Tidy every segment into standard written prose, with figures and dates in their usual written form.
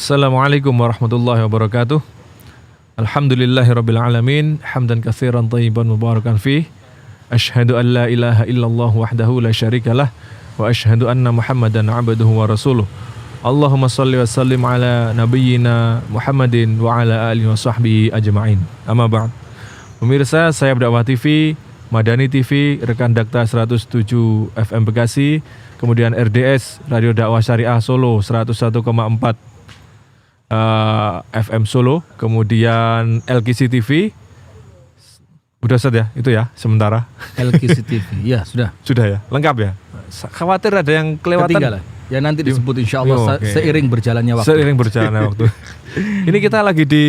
Assalamualaikum warahmatullahi wabarakatuh. Alhamdulillahirabbil alamin, hamdan katsiran thayyiban mubarakan fih. Asyhadu an la ilaha illallah wahdahu la syarikalah wa asyhadu anna Muhammadan abduhu wa rasuluh. Allahumma shalli wa sallim ala nabiyyina Muhammadin wa ala alihi wa sahbihi ajma'in. Amma ba'd. Pemirsa, saya Dakwah TV, Madani TV, rekan Dakta 107 FM Bekasi, kemudian RDS Radio Dakwah Syariah Solo 101,4 FM Solo, kemudian LKC TV. Udah Ustaz ya, itu ya sementara. LKC TV, ya sudah. Sudah ya, lengkap ya. Khawatir ada yang kelewatan. Ketiga lah. Ya nanti disebut insya Allah seiring berjalannya waktu. Seiring berjalannya waktu. Ini kita lagi di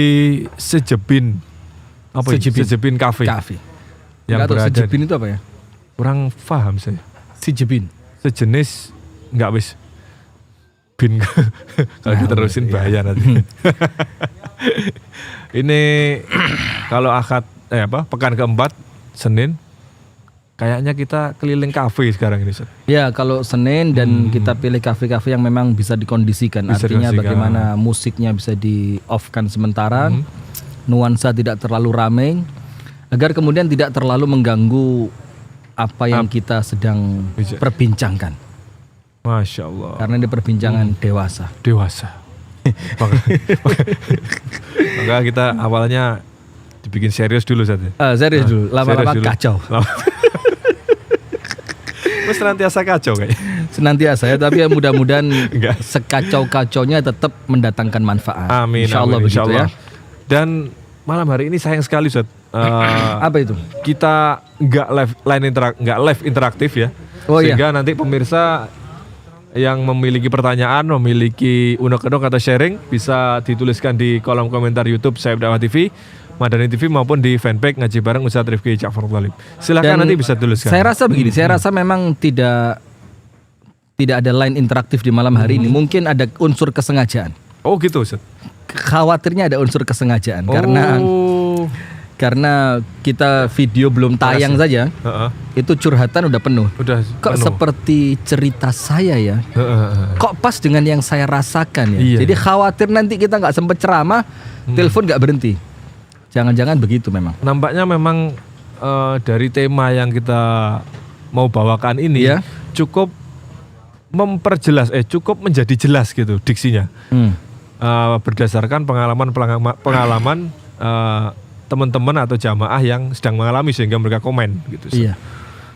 Sejebin. Apa Sejebin. Sejebin Cafe. Yang berada. Sejebin itu apa ya? Kurang paham saya. Sejebin. Sejenis enggak wis. Bin kalau diterusin bahaya nanti. Ini kalau akad pekan keempat Senin kayaknya kita keliling kafe sekarang ini. Ya kalau Senin dan kita pilih kafe-kafe yang memang bisa dikondisikan. Artinya bagaimana musiknya bisa di off kan sementara, nuansa tidak terlalu ramai, agar kemudian tidak terlalu mengganggu apa yang kita sedang perbincangkan. Masya Allah. Karena ini perbincangan dewasa. Maka kita awalnya dibikin serius dulu saja. Serius dulu. Lama-lama kacau. Terus senantiasa kacau kayaknya. Senantiasa ya, tapi ya mudah-mudahan sekacau-kacaunya tetap mendatangkan manfaat. Amin. Insyaallah begitu ya. Dan malam hari ini sayang sekali Ustaz. Apa itu? Kita nggak live interaktif ya. Sehingga nanti pemirsa yang memiliki pertanyaan, memiliki unek-unek atau sharing bisa dituliskan di kolom komentar YouTube saya Dakwah TV, Madani TV maupun di fanpage Ngaji Bareng Ustaz Rifki Ja'far Thalib. Silakan nanti bisa tuliskan. Saya rasa begini, saya rasa memang tidak ada line interaktif di malam hari ini. Mungkin ada unsur kesengajaan. Oh gitu Ustaz. Khawatirnya ada unsur kesengajaan karena kita video belum tayang saja, itu curhatan udah penuh. Kok seperti cerita saya ya? Kok pas dengan yang saya rasakan ya? Iya. Jadi khawatir nanti kita nggak sempet ceramah, telepon nggak berhenti. Jangan-jangan begitu memang. Nampaknya memang dari tema yang kita mau bawakan ini cukup memperjelas, cukup menjadi jelas gitu diksinya. Berdasarkan pengalaman teman-teman atau jamaah yang sedang mengalami sehingga mereka komen gitu. Iya.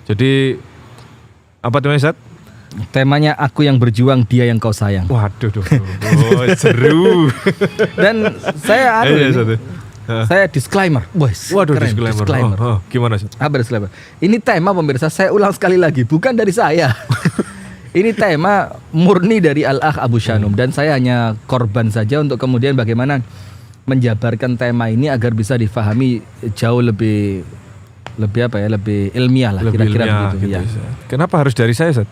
Jadi apa namanya Ustaz? Temanya aku yang berjuang, dia yang kau sayang. Waduh, seru. Dan saya saya disclaimer. Waduh, keren, disclaimer. Gimana Ustaz? Apa disclaimer? Ini tema pemirsa, saya ulang sekali lagi, bukan dari saya. Ini tema murni dari Al-Akh Abu Shanum dan saya hanya korban saja untuk kemudian bagaimana menjabarkan tema ini agar bisa difahami jauh lebih ilmiah lah, kira-kira begitu ya. Kenapa harus dari saya, Ustaz?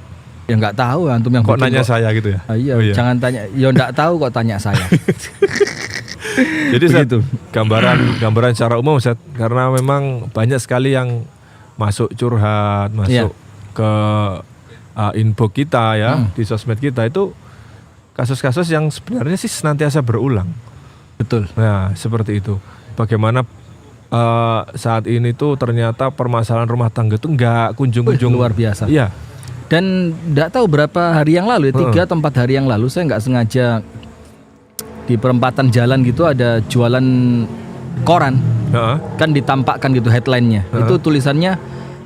Ya nggak tahu, antum yang kok nanya saya gitu ya. Iya, jangan tanya. Ya nggak tahu kok tanya saya. Jadi Ustaz, gambaran secara umum Ustaz, karena memang banyak sekali yang masuk curhat, masuk ke inbox kita ya, di sosmed kita itu kasus-kasus yang sebenarnya sih senantiasa berulang. Betul. Nah, seperti itu. Bagaimana saat ini tuh ternyata permasalahan rumah tangga itu nggak kunjung-kunjung luar biasa. Iya. Dan nggak tahu berapa hari yang lalu, 3 atau 4 hari yang lalu saya nggak sengaja di perempatan jalan gitu ada jualan koran. Kan ditampakkan gitu headline-nya. Itu tulisannya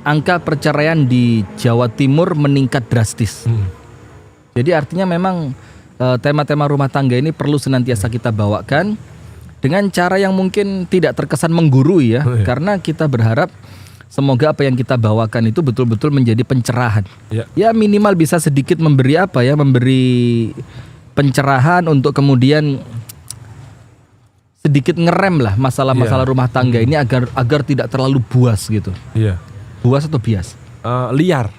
angka perceraian di Jawa Timur meningkat drastis. Jadi artinya memang tema-tema rumah tangga ini perlu senantiasa kita bawakan dengan cara yang mungkin tidak terkesan menggurui ya, karena kita berharap semoga apa yang kita bawakan itu betul-betul menjadi pencerahan. Ya minimal bisa sedikit memberi memberi pencerahan untuk kemudian sedikit ngerem lah masalah-masalah rumah tangga ini agar tidak terlalu buas gitu. Buas atau bias? Liar,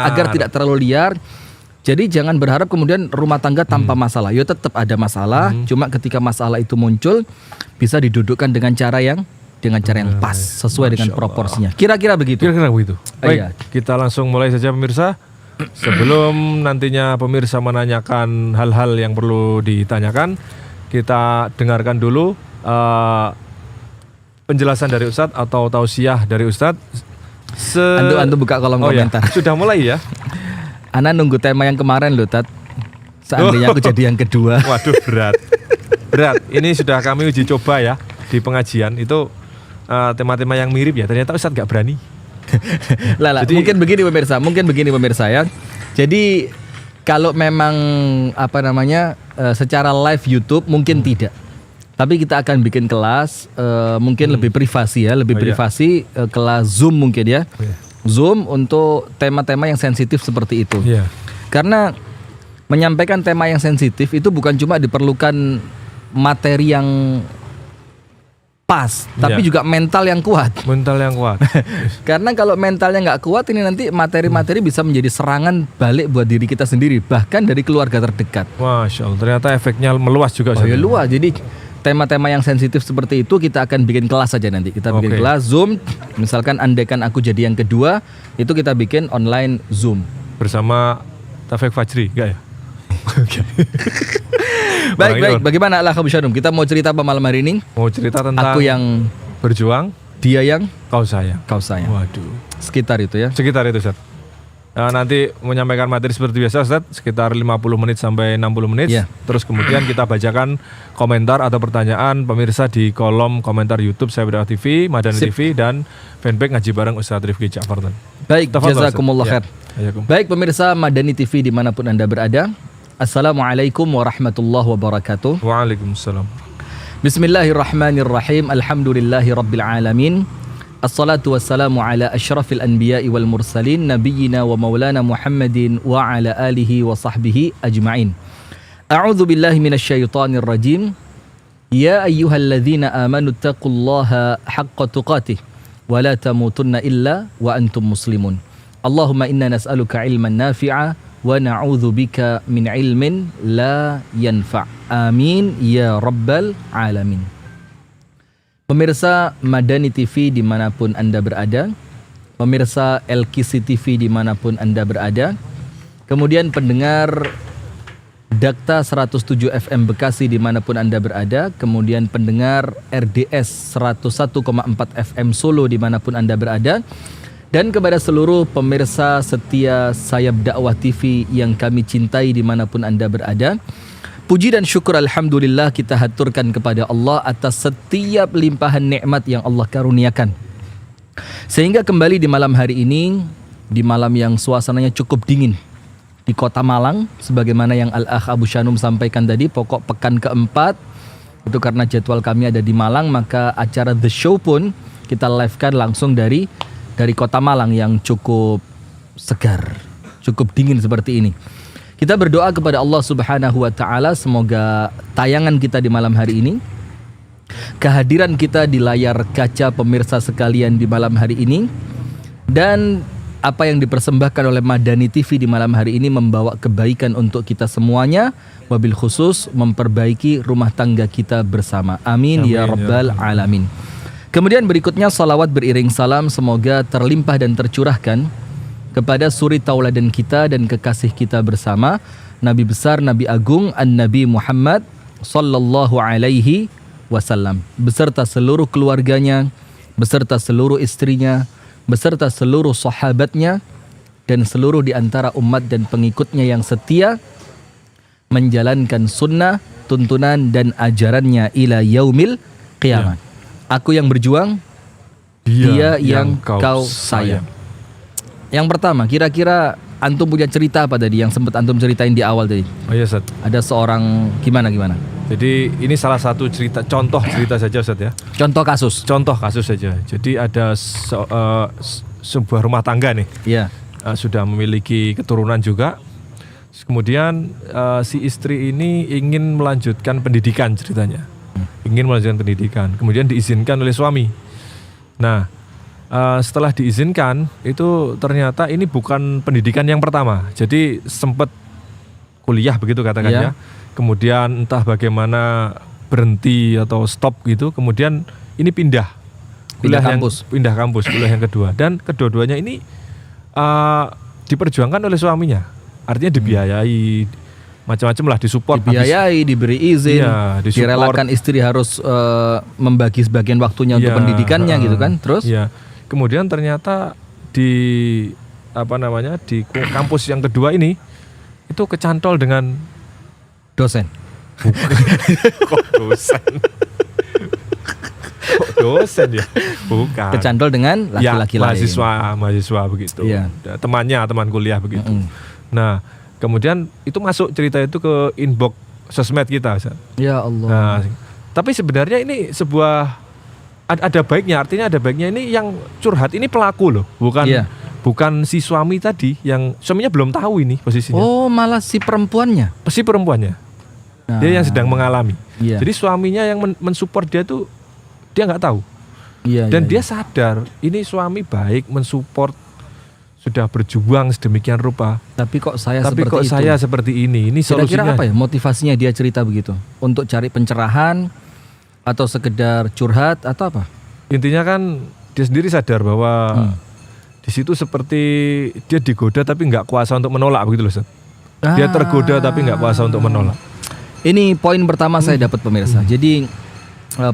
agar tidak terlalu liar. Jadi jangan berharap kemudian rumah tangga tanpa masalah. Ya tetap ada masalah, cuma ketika masalah itu muncul bisa didudukkan dengan cara yang pas, sesuai dengan proporsinya. Kira-kira begitu. Baik, kita langsung mulai saja pemirsa. Sebelum nantinya pemirsa menanyakan hal-hal yang perlu ditanyakan, kita dengarkan dulu penjelasan dari Ustadz atau tausiah dari Ustadz. Antum buka kolom komentar. Ya, sudah mulai ya? Ana nunggu tema yang kemarin loh, Tat. Seandainya aku jadi yang kedua. Waduh, berat. Berat. Ini sudah kami uji coba ya di pengajian. Itu tema-tema yang mirip ya. Ternyata Ustadz gak berani. Jadi, mungkin begini pemirsa ya. Jadi kalau memang secara live YouTube mungkin tidak. Tapi kita akan bikin kelas mungkin lebih privasi ya, privasi kelas Zoom mungkin ya. Zoom untuk tema-tema yang sensitif seperti itu. Karena menyampaikan tema yang sensitif itu bukan cuma diperlukan materi yang pas, tapi juga mental yang kuat. Karena kalau mentalnya nggak kuat, ini nanti materi-materi bisa menjadi serangan balik buat diri kita sendiri, bahkan dari keluarga terdekat. Masya Allah, ternyata efeknya meluas juga. Luas. Jadi tema-tema yang sensitif seperti itu kita akan bikin kelas saja nanti. Kita bikin kelas Zoom. Misalkan andaikan aku jadi yang kedua, itu kita bikin online Zoom bersama Taufik Fajri, enggak ya? Baik. Bagaimana Allah Abu Syadum? Kita mau cerita apa malam hari ini? Mau cerita tentang aku yang berjuang, dia yang kau sayang. Waduh. Sekitar itu ya. Sekitar itu, Ustaz. Nanti menyampaikan materi seperti biasa, Ustaz, sekitar 50 menit sampai 60 menit. Terus kemudian kita bacakan komentar atau pertanyaan pemirsa di kolom komentar YouTube Saya Berdakwah TV, Madani TV, dan fanpage Ngaji Bareng Ustaz Rifki Ja'far. Baik, jazakumullah khair. Baik pemirsa Madani TV dimanapun Anda berada, Assalamualaikum warahmatullahi wabarakatuh. Waalaikumsalam. Bismillahirrahmanirrahim. Alhamdulillahi rabbil alamin. Assalatu wassalamu ala asyrafil anbiya'i wal mursalin nabiyyina wa maulana Muhammadin wa ala alihi wa sahbihi ajma'in. A'udzu billahi minasyaitonir rajim. Ya ayyuhalladzina amanu taqullaha haqqa tuqatih wa la tamutunna illa wa antum muslimun. Allahumma inna nas'aluka ilman nafi'a wa na'udzu bika min ilmin la yanfa'. Amin ya rabbal alamin. Pemirsa Madani TV dimanapun Anda berada, pemirsa LKC TV dimanapun Anda berada, kemudian pendengar Dakta 107 FM Bekasi dimanapun Anda berada, kemudian pendengar RDS 101,4 FM Solo dimanapun Anda berada, dan kepada seluruh pemirsa setia Sayap Dakwah TV yang kami cintai dimanapun Anda berada, puji dan syukur alhamdulillah kita haturkan kepada Allah atas setiap limpahan nikmat yang Allah karuniakan. Sehingga kembali di malam hari ini, di malam yang suasananya cukup dingin di Kota Malang, sebagaimana yang Al-Akh Abu Syanum sampaikan tadi, pokok pekan keempat itu karena jadwal kami ada di Malang, maka acara The Show pun kita live-kan langsung dari Kota Malang yang cukup segar, cukup dingin seperti ini. Kita berdoa kepada Allah Subhanahu wa taala semoga tayangan kita di malam hari ini, kehadiran kita di layar kaca pemirsa sekalian di malam hari ini, dan apa yang dipersembahkan oleh Madani TV di malam hari ini membawa kebaikan untuk kita semuanya, wabil khusus memperbaiki rumah tangga kita bersama. Amin ya rabbal alamin. Kemudian berikutnya salawat beriring salam semoga terlimpah dan tercurahkan kepada suri tauladan kita dan kekasih kita bersama, Nabi besar, Nabi agung, An-Nabi Muhammad sallallahu alaihi wasallam, beserta seluruh keluarganya, beserta seluruh istrinya, beserta seluruh sahabatnya, dan seluruh di antara umat dan pengikutnya yang setia menjalankan sunnah, tuntunan dan ajarannya ila yaumil qiyamah. Aku yang berjuang, dia yang kau sayang. Yang pertama, kira-kira antum punya cerita apa tadi yang sempat antum ceritain di awal tadi? Oh iya, Ustaz. Ada seorang gimana? Jadi ini salah satu contoh cerita saja, Ustaz ya. Contoh kasus saja. Jadi ada sebuah rumah tangga nih. Iya. Sudah memiliki keturunan juga. Kemudian si istri ini ingin melanjutkan pendidikan ceritanya. Kemudian diizinkan oleh suami. Nah, setelah diizinkan itu ternyata ini bukan pendidikan yang pertama. Jadi sempat kuliah begitu katakannya. Kemudian entah bagaimana berhenti atau stop gitu. Kemudian ini pindah kampus, kuliah yang kedua. Dan kedua-duanya ini diperjuangkan oleh suaminya. Artinya dibiayai, macam-macam lah, disupport. Dibiayai, diberi izin, Iya, disupport. direlakan istri harus membagi sebagian waktunya untuk pendidikannya gitu kan. Terus? Iya. Kemudian ternyata di di kampus yang kedua ini itu kecantol dengan Dosen. kok dosen. Kok dosen ya? Bukan. Kecantol dengan laki-laki lain. Mahasiswa begitu. Iya. Teman kuliah begitu. Nah, kemudian itu masuk cerita itu ke inbox sosmed kita, Ustaz. Ya Allah. Nah, tapi sebenarnya ini sebuah ada baiknya, artinya ada baiknya ini yang curhat ini pelaku loh, bukan si suami tadi yang suaminya belum tahu ini posisinya. Oh, malah si perempuannya. Si perempuannya. Nah. Dia yang sedang mengalami. Iya. Jadi suaminya yang mensupport dia tuh dia nggak tahu. Iya, Dan dia iya. sadar ini suami baik mensupport, sudah berjuang sedemikian rupa. Tapi kok saya seperti ini? Ini solusinya. Kira-kira apa ya motivasinya dia cerita begitu? Untuk cari pencerahan atau sekedar curhat atau apa? Intinya kan dia sendiri sadar bahwa di situ seperti dia digoda tapi nggak kuasa untuk menolak begitu loh, Ustaz. Dia tergoda tapi nggak kuasa untuk menolak. Ini poin pertama saya dapat pemirsa. Jadi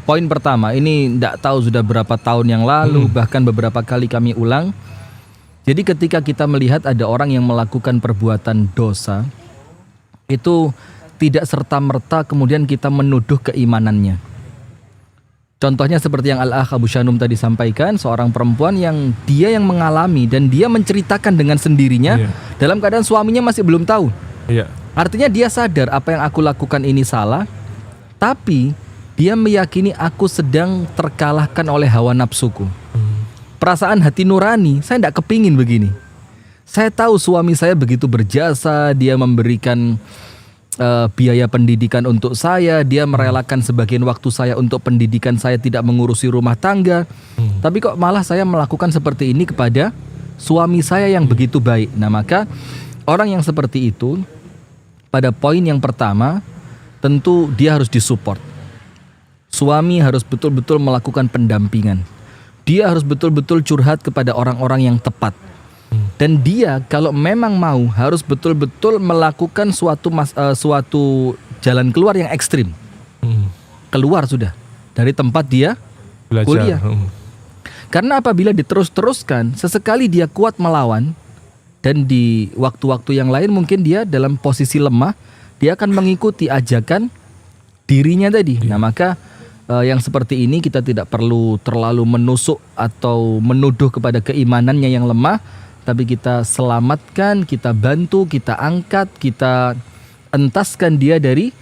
poin pertama ini tidak tahu sudah berapa tahun yang lalu, bahkan beberapa kali kami ulang. Jadi ketika kita melihat ada orang yang melakukan perbuatan dosa, itu tidak serta-merta kemudian kita menuduh keimanannya. Contohnya seperti yang Al-Akh Abu Shanum tadi sampaikan, seorang perempuan yang dia yang mengalami dan dia menceritakan dengan sendirinya dalam keadaan suaminya masih belum tahu. Iya. Artinya dia sadar apa yang aku lakukan ini salah, tapi dia meyakini aku sedang terkalahkan oleh hawa nafsuku. Perasaan hati nurani, saya tidak kepingin begini. Saya tahu suami saya begitu berjasa, dia memberikan biaya pendidikan untuk saya, dia merelakan sebagian waktu saya untuk pendidikan saya, tidak mengurusi rumah tangga. Tapi kok malah saya melakukan seperti ini kepada suami saya yang begitu baik. Nah, maka orang yang seperti itu pada poin yang pertama tentu dia harus disupport. Suami harus betul-betul melakukan pendampingan. Dia harus betul-betul curhat kepada orang-orang yang tepat. Dan dia kalau memang mau harus betul-betul melakukan suatu jalan keluar yang ekstrim. Keluar sudah dari tempat dia belajar, kuliah. Karena apabila diterus-teruskan, sesekali dia kuat melawan, dan di waktu-waktu yang lain mungkin dia dalam posisi lemah, dia akan mengikuti ajakan dirinya tadi. Nah, maka yang seperti ini kita tidak perlu terlalu menusuk atau menuduh kepada keimanannya yang lemah, tapi kita selamatkan, kita bantu, kita angkat, kita entaskan dia dari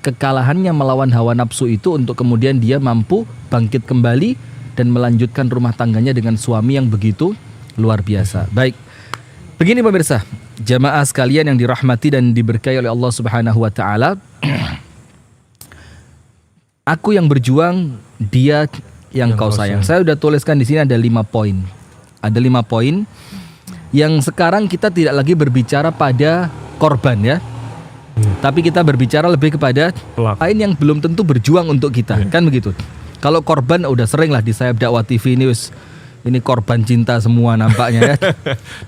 kekalahannya melawan hawa nafsu itu untuk kemudian dia mampu bangkit kembali dan melanjutkan rumah tangganya dengan suami yang begitu luar biasa. Baik, begini pemirsa, jamaah sekalian yang dirahmati dan diberkahi oleh Allah Subhanahu wa taala. Aku yang berjuang, dia yang kau sayang. Saya sudah tuliskan di sini ada 5 poin. Ada 5 poin yang sekarang kita tidak lagi berbicara pada korban ya. Tapi kita berbicara lebih kepada lain yang belum tentu berjuang untuk kita, kan begitu. Kalau korban udah sering lah di Sayap Dakwah TV ini korban cinta semua nampaknya ya.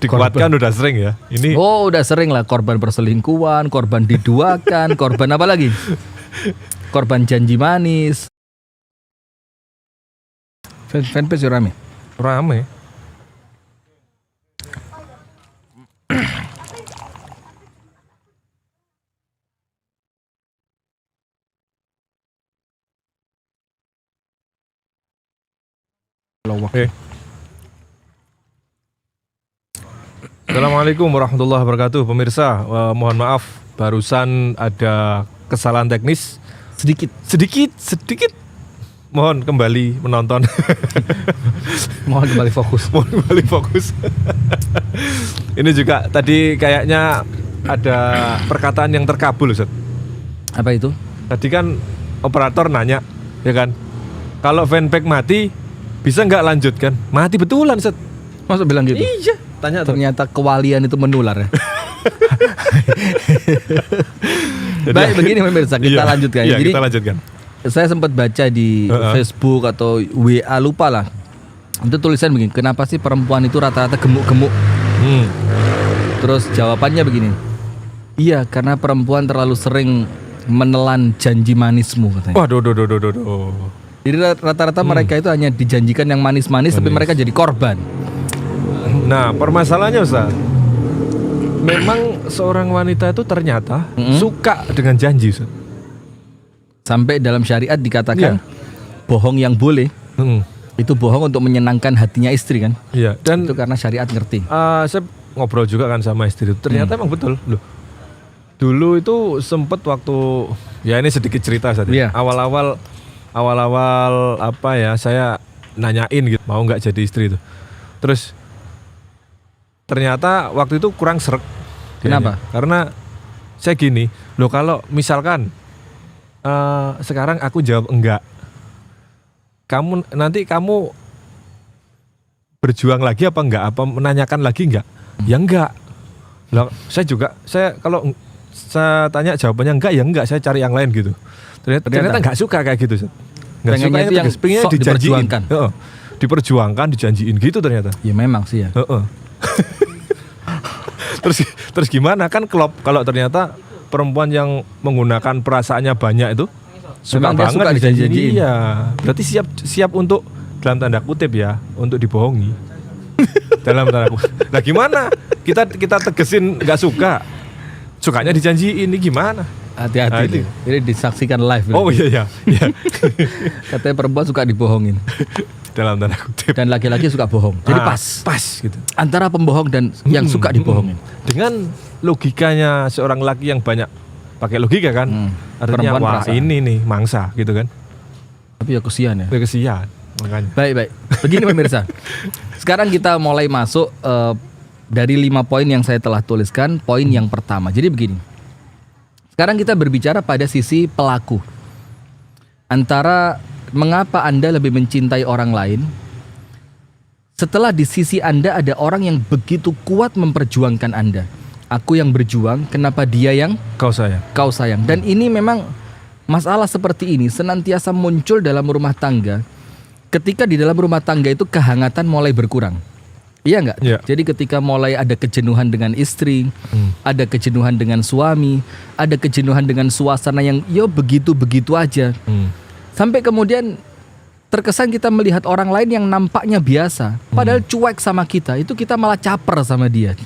Dikuatkan udah sering ya. Ini udah sering lah, korban perselingkuhan, korban diduakan, korban apa lagi? Korban janji manis. Fanpage rame. Rame. Assalamualaikum warahmatullahi wabarakatuh. Pemirsa, mohon maaf barusan ada kesalahan teknis sedikit. Mohon kembali menonton. Mohon kembali fokus. Ini juga tadi kayaknya ada perkataan yang terkabul, Ustaz. Apa itu? Tadi kan operator nanya, ya kan? Kalau fanpage mati, bisa nggak lanjut kan? Mati betulan, Ustaz. Masa bilang gitu? Iya. Ternyata kewalian itu menular ya. Baik, begini pemirsa, kita lanjutkan. Iya, jadi kita lanjutkan. Saya sempat baca di Facebook atau WA, lupa lah. Itu tulisan begini, kenapa sih perempuan itu rata-rata gemuk-gemuk? Terus jawabannya begini. Iya, karena perempuan terlalu sering menelan janji manismu katanya. Waduh. Jadi rata-rata mereka itu hanya dijanjikan yang manis-manis, tapi mereka jadi korban. Nah, permasalahannya Ustaz, memang seorang wanita itu ternyata suka dengan janji Ustaz. Sampai dalam syariat dikatakan bohong yang boleh itu bohong untuk menyenangkan hatinya istri kan. Iya. Dan itu karena syariat ngerti. Saya ngobrol juga kan sama istri itu. Ternyata emang betul loh. Dulu itu sempet waktu, ya ini sedikit cerita saja. Awal-awal apa ya, saya nanyain gitu, mau nggak jadi istri itu. Terus ternyata waktu itu kurang sreg. Kenapa? Karena saya gini, loh kalau misalkan sekarang aku jawab enggak, nanti kamu berjuang lagi apa enggak? Apa menanyakan lagi enggak? Ya enggak. Loh, saya kalau saya tanya jawabannya enggak, ya enggak, saya cari yang lain gitu. Ternyata enggak suka kayak gitu. Enggak suka itu yang pengennya dijanjikan. Diperjuangkan, dijanjiin gitu ternyata. Ya memang sih ya. Terus gimana kan kalau ternyata perempuan yang menggunakan perasaannya banyak itu suka banget dijanjiin. Iya. Berarti siap untuk dalam tanda kutip ya, untuk dibohongi. Dalam tanda kutip. Nah gimana? Kita tegesin enggak suka. Sukanya dijanjiin, ini gimana? Hati-hati. Ini disaksikan live. Oh iya. Katanya perempuan suka dibohongin. Dalam tanda kutip. Dan laki-laki suka bohong. Jadi pas gitu. Antara pembohong dan yang suka dibohongin. Dengan logikanya seorang laki yang banyak pakai logika kan. Artinya wah ini nih mangsa gitu kan. Tapi ya kesian ya. Kesian makanya. Baik. Begini pemirsa. Sekarang kita mulai masuk dari 5 poin yang saya telah tuliskan. Poin yang pertama. Jadi begini. Sekarang kita berbicara pada sisi pelaku. Antara mengapa Anda lebih mencintai orang lain setelah di sisi Anda ada orang yang begitu kuat memperjuangkan Anda. Aku yang berjuang, kenapa dia yang kau sayang? Dan ini memang masalah seperti ini senantiasa muncul dalam rumah tangga. Ketika di dalam rumah tangga itu kehangatan mulai berkurang. Iya enggak? Ya. Jadi ketika mulai ada kejenuhan dengan istri, ada kejenuhan dengan suami, ada kejenuhan dengan suasana yang begitu-begitu aja. Sampai kemudian terkesan kita melihat orang lain yang nampaknya biasa, padahal cuek sama kita, itu kita malah caper sama dia.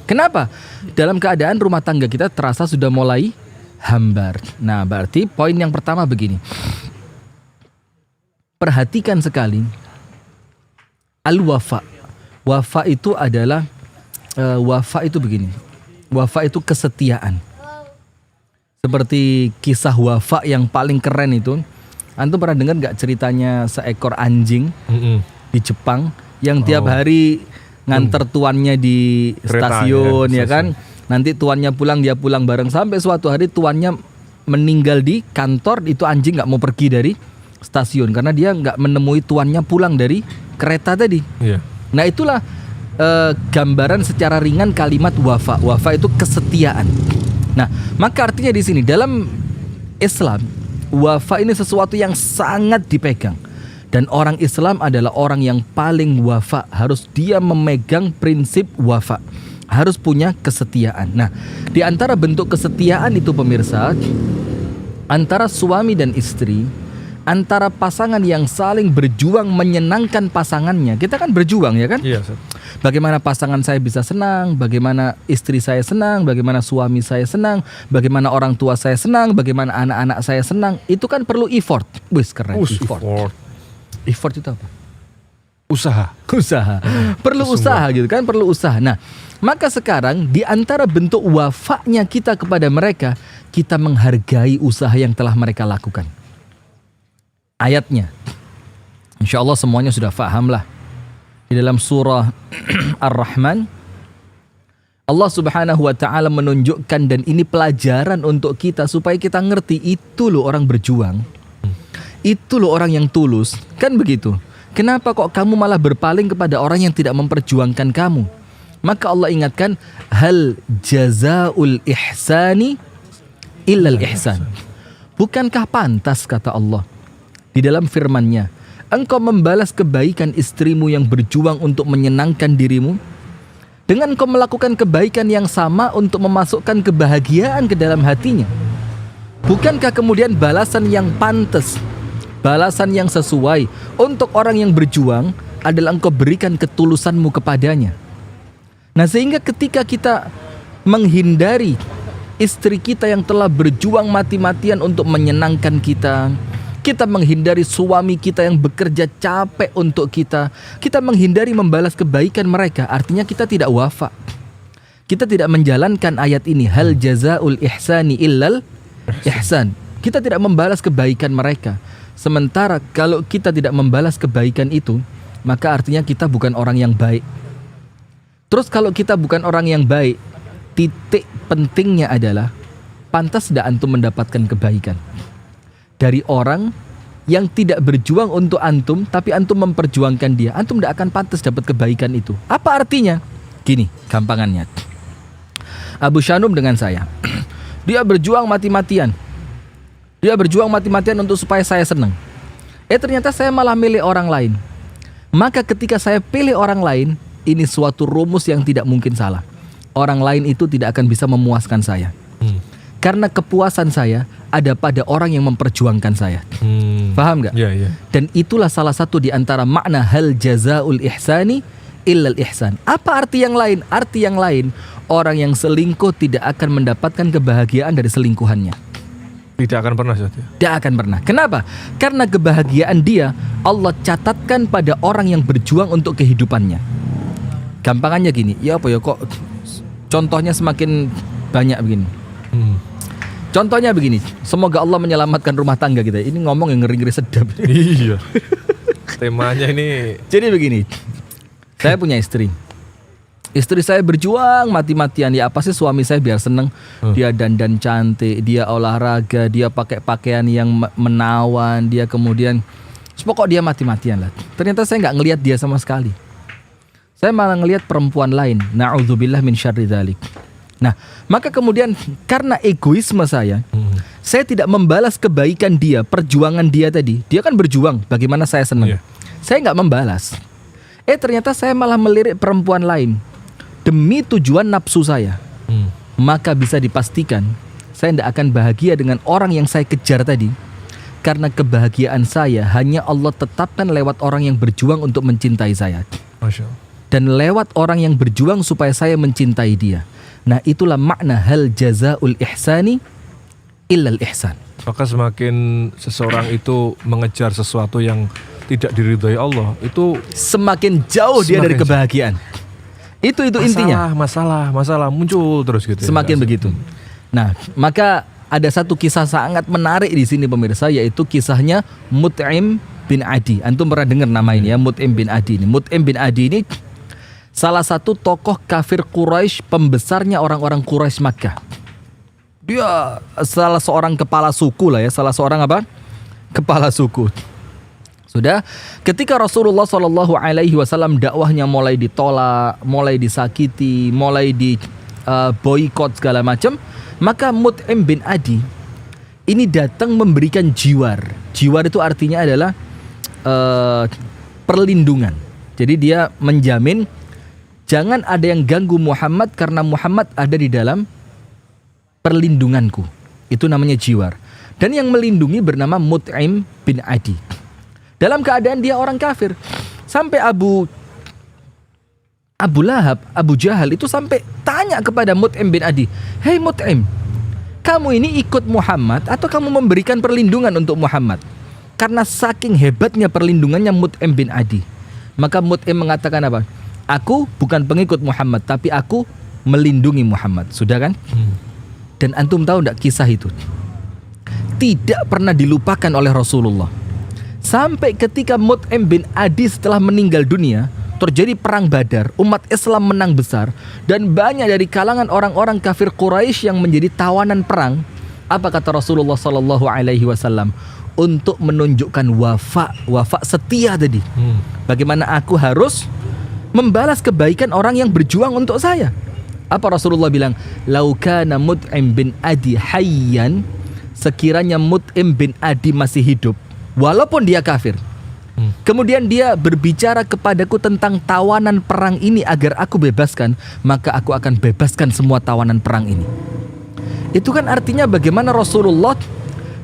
Kenapa? Dalam keadaan rumah tangga kita terasa sudah mulai hambar. Nah, berarti poin yang pertama begini. Perhatikan sekali al-wafa. Wafa itu adalah wafa itu begini. Wafa itu kesetiaan. Seperti kisah wafa yang paling keren itu. Antum pernah dengar nggak ceritanya seekor anjing di Jepang yang tiap hari nganter tuannya di stasiun ya kan? Nanti tuannya pulang, dia pulang bareng, sampai suatu hari tuannya meninggal di kantor, itu anjing nggak mau pergi dari stasiun karena dia nggak menemui tuannya pulang dari kereta tadi. Nah itulah gambaran secara ringan kalimat wafa. Wafa itu kesetiaan. Nah maka artinya di sini dalam Islam wafa ini sesuatu yang sangat dipegang. Dan orang Islam adalah orang yang paling wafa. Harus dia memegang prinsip wafa. Harus punya kesetiaan. Nah, di antara bentuk kesetiaan itu pemirsa, antara suami dan istri, antara pasangan yang saling berjuang menyenangkan pasangannya. Kita kan berjuang ya kan? Iya. Bagaimana pasangan saya bisa senang, bagaimana istri saya senang, bagaimana suami saya senang, bagaimana orang tua saya senang, bagaimana anak-anak saya senang. Itu kan perlu effort. Wih keren, effort. Effort itu apa? Usaha. Perlu usaha gitu kan, perlu usaha. Nah, maka sekarang di antara bentuk wafanya kita kepada mereka, kita menghargai usaha yang telah mereka lakukan. Ayatnya, insya Allah semuanya sudah faham lah. Di dalam surah Ar-Rahman, Allah Subhanahu wa ta'ala menunjukkan, dan ini pelajaran untuk kita supaya kita ngerti, itu loh orang berjuang, itu loh orang yang tulus. Kan begitu. Kenapa kok kamu malah berpaling kepada orang yang tidak memperjuangkan kamu? Maka Allah ingatkan, hal jazaul ihsani illal ihsan. Bukankah pantas, kata Allah di dalam firman-Nya, engkau membalas kebaikan istrimu yang berjuang untuk menyenangkan dirimu? dengan kau melakukan kebaikan yang sama untuk memasukkan kebahagiaan ke dalam hatinya? Bukankah kemudian balasan yang pantas, balasan yang sesuai untuk orang yang berjuang adalah engkau berikan ketulusanmu kepadanya? Nah, sehingga ketika kita menghindari istri kita yang telah berjuang mati-matian untuk menyenangkan kita, kita menghindari suami kita yang bekerja capek untuk kita, kita menghindari membalas kebaikan mereka, artinya kita tidak wafa. Kita tidak menjalankan ayat ini, hal jazaul ihsani illal ihsan. Kita tidak membalas kebaikan mereka. Sementara kalau kita tidak membalas kebaikan itu, maka artinya kita bukan orang yang baik. Terus kalau kita bukan orang yang baik, titik pentingnya adalah pantas tidak antum mendapatkan kebaikan dari orang yang tidak berjuang untuk antum, tapi antum memperjuangkan dia. Antum tidak akan pantas dapat kebaikan itu. Apa artinya? Gini, gampangannya. Abu Shanum dengan saya, dia berjuang mati-matian. Dia berjuang mati-matian untuk supaya saya senang. Ternyata saya malah milih orang lain. Maka ketika saya pilih orang lain, ini suatu rumus yang tidak mungkin salah. Orang lain itu tidak akan bisa memuaskan saya. Karena kepuasan saya ada pada orang yang memperjuangkan saya. Paham gak? Yeah. Dan itulah salah satu di antara makna hal jazaul ihsani illal ihsan. Apa arti yang lain? Arti yang lain, orang yang selingkuh tidak akan mendapatkan kebahagiaan dari selingkuhannya. Tidak akan pernah, Ustaz. Tidak akan pernah. Kenapa? Karena kebahagiaan dia Allah catatkan pada orang yang berjuang untuk kehidupannya. Gampangannya gini, ya apa ya kok contohnya semakin banyak begini. Contohnya begini, semoga Allah menyelamatkan rumah tangga kita. Ini ngomong yang ngeri-ngeri sedap. Iya. Temanya ini. Jadi begini, saya punya istri. Istri saya berjuang mati-matian. Ya apa sih suami saya biar seneng. Dia dandan cantik, dia olahraga, dia pakai pakaian yang menawan, dia kemudian pokok dia mati-matian lah. Ternyata saya nggak ngelihat dia sama sekali. Saya malah ngelihat perempuan lain. Na'udzubillah min syarri dzalik. Nah, maka kemudian karena egoisme saya tidak membalas kebaikan dia, perjuangan dia tadi. Dia kan berjuang, bagaimana saya senang. Saya nggak membalas. Ternyata saya malah melirik perempuan lain demi tujuan nafsu saya. Maka bisa dipastikan saya tidak akan bahagia dengan orang yang saya kejar tadi. Karena kebahagiaan saya hanya Allah tetapkan lewat orang yang berjuang untuk mencintai saya. Masya Allah. Dan lewat orang yang berjuang supaya saya mencintai dia. Nah, itulah makna hal jazaul ihsani illal ihsan. Maka semakin seseorang itu mengejar sesuatu yang tidak diridhai Allah, itu semakin jauh dia dari kebahagiaan. Itu intinya. Masalah muncul terus gitu. Semakin begitu. Nah, maka ada satu kisah sangat menarik di sini pemirsa, yaitu kisahnya Mut'im bin Adi. Antum pernah dengar nama ini ya, Mut'im bin Adi ini. Mut'im bin Adi ini salah satu tokoh kafir Quraisy, pembesarnya orang-orang Quraisy Makkah. Dia salah seorang kepala suku lah ya, salah seorang apa? Kepala suku. Sudah, ketika Rasulullah SAW dakwahnya mulai ditolak, mulai disakiti, mulai di boikot segala macam, maka Mut'im bin Adi ini datang memberikan jiwar. Jiwar itu artinya adalah perlindungan. Jadi dia menjamin jangan ada yang ganggu Muhammad karena Muhammad ada di dalam perlindunganku. Itu namanya jiwar. Dan yang melindungi bernama Mut'im bin Adi. Dalam keadaan dia orang kafir. Sampai Abu Lahab, Abu Jahal itu sampai tanya kepada Mut'im bin Adi, "Hei Mut'im, kamu ini ikut Muhammad atau kamu memberikan perlindungan untuk Muhammad?" Karena saking hebatnya perlindungannya Mut'im bin Adi. Maka Mut'im mengatakan apa? "Aku bukan pengikut Muhammad, tapi aku melindungi Muhammad." Sudah kan? Dan antum tahu enggak kisah itu? Tidak pernah dilupakan oleh Rasulullah. Sampai ketika Mut'im bin Adi setelah meninggal dunia, terjadi perang Badar, umat Islam menang besar, dan banyak dari kalangan orang-orang kafir Quraisy yang menjadi tawanan perang. Apa kata Rasulullah SAW? Untuk menunjukkan wafa setia tadi. Bagaimana aku harus membalas kebaikan orang yang berjuang untuk saya. Apa Rasulullah bilang? "Lau kana Mut'im bin Adi hayyan," sekiranya Mut'im bin Adi masih hidup, walaupun dia kafir, kemudian dia berbicara kepadaku tentang tawanan perang ini agar aku bebaskan, maka aku akan bebaskan semua tawanan perang ini. Itu kan artinya bagaimana Rasulullah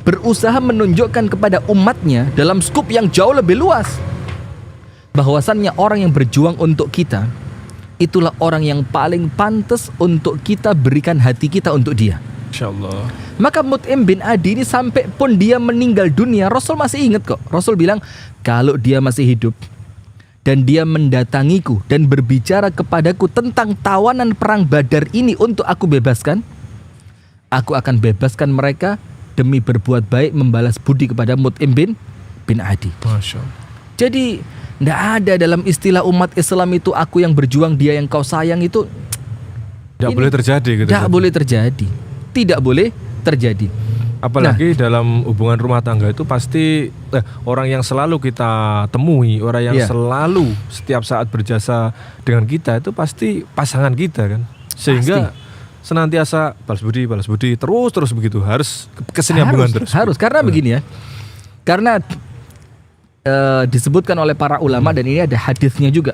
berusaha menunjukkan kepada umatnya dalam skup yang jauh lebih luas, bahwasannya orang yang berjuang untuk kita, itulah orang yang paling pantas untuk kita berikan hati kita untuk dia. Insyaallah. Maka Mut'im bin Adi ini sampai pun dia meninggal dunia, Rasul masih ingat kok. Rasul bilang, kalau dia masih hidup dan dia mendatangiku dan berbicara kepadaku tentang tawanan perang Badar ini untuk aku bebaskan, aku akan bebaskan mereka demi berbuat baik membalas budi kepada Mut'im bin Adi. Masya Allah. Jadi tidak ada dalam istilah umat Islam itu aku yang berjuang, dia yang kau sayang, itu tidak boleh terjadi gitu. Tidak boleh terjadi. Tidak boleh terjadi. Apalagi dalam hubungan rumah tangga itu pasti orang yang selalu kita temui, orang yang selalu setiap saat berjasa dengan kita itu pasti pasangan kita kan. Sehingga senantiasa balas budi terus begitu, harus kesinambungan terus. Harus karena begini ya. Karena disebutkan oleh para ulama dan ini ada hadisnya juga,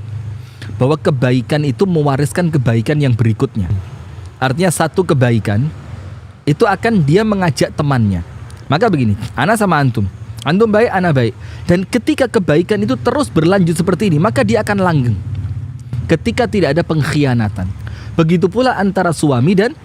bahwa kebaikan itu mewariskan kebaikan yang berikutnya. Artinya satu kebaikan itu akan dia mengajak temannya. Maka begini, ana sama antum baik, ana baik, dan ketika kebaikan itu terus berlanjut seperti ini, maka dia akan langgeng ketika tidak ada pengkhianatan. Begitu pula antara suami dan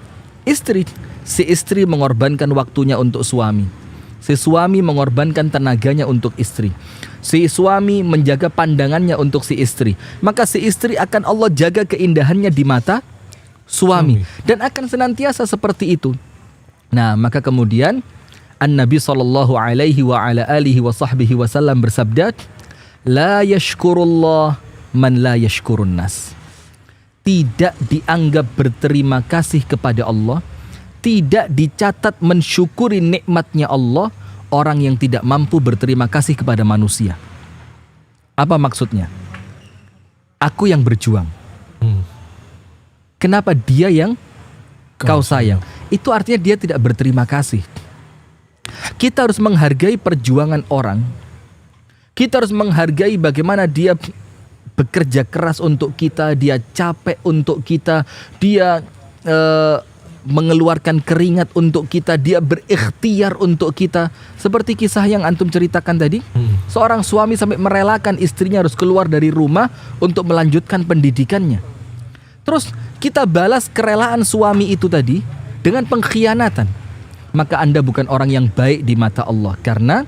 istri. Si istri mengorbankan waktunya untuk suami, si suami mengorbankan tenaganya untuk istri, si suami menjaga pandangannya untuk si istri, maka si istri akan Allah jaga keindahannya di mata suami, dan akan senantiasa seperti itu. Nah, maka kemudian An-Nabi sallallahu alaihi wa ala alihi wa sahbihi wasallam bersabda, la yashkurullah man la yashkurun nas. Tidak dianggap berterima kasih kepada Allah, tidak dicatat mensyukuri nikmatnya Allah orang yang tidak mampu berterima kasih kepada manusia. Apa maksudnya? Aku yang berjuang, kenapa dia yang kau sayang? Itu artinya dia tidak berterima kasih. Kita harus menghargai perjuangan orang. Kita harus menghargai bagaimana dia bekerja keras untuk kita, dia capek untuk kita, dia mengeluarkan keringat untuk kita, dia berikhtiar untuk kita. Seperti kisah yang antum ceritakan tadi, seorang suami sampai merelakan istrinya harus keluar dari rumah untuk melanjutkan pendidikannya. Terus kita balas kerelaan suami itu tadi dengan pengkhianatan, maka Anda bukan orang yang baik di mata Allah. Karena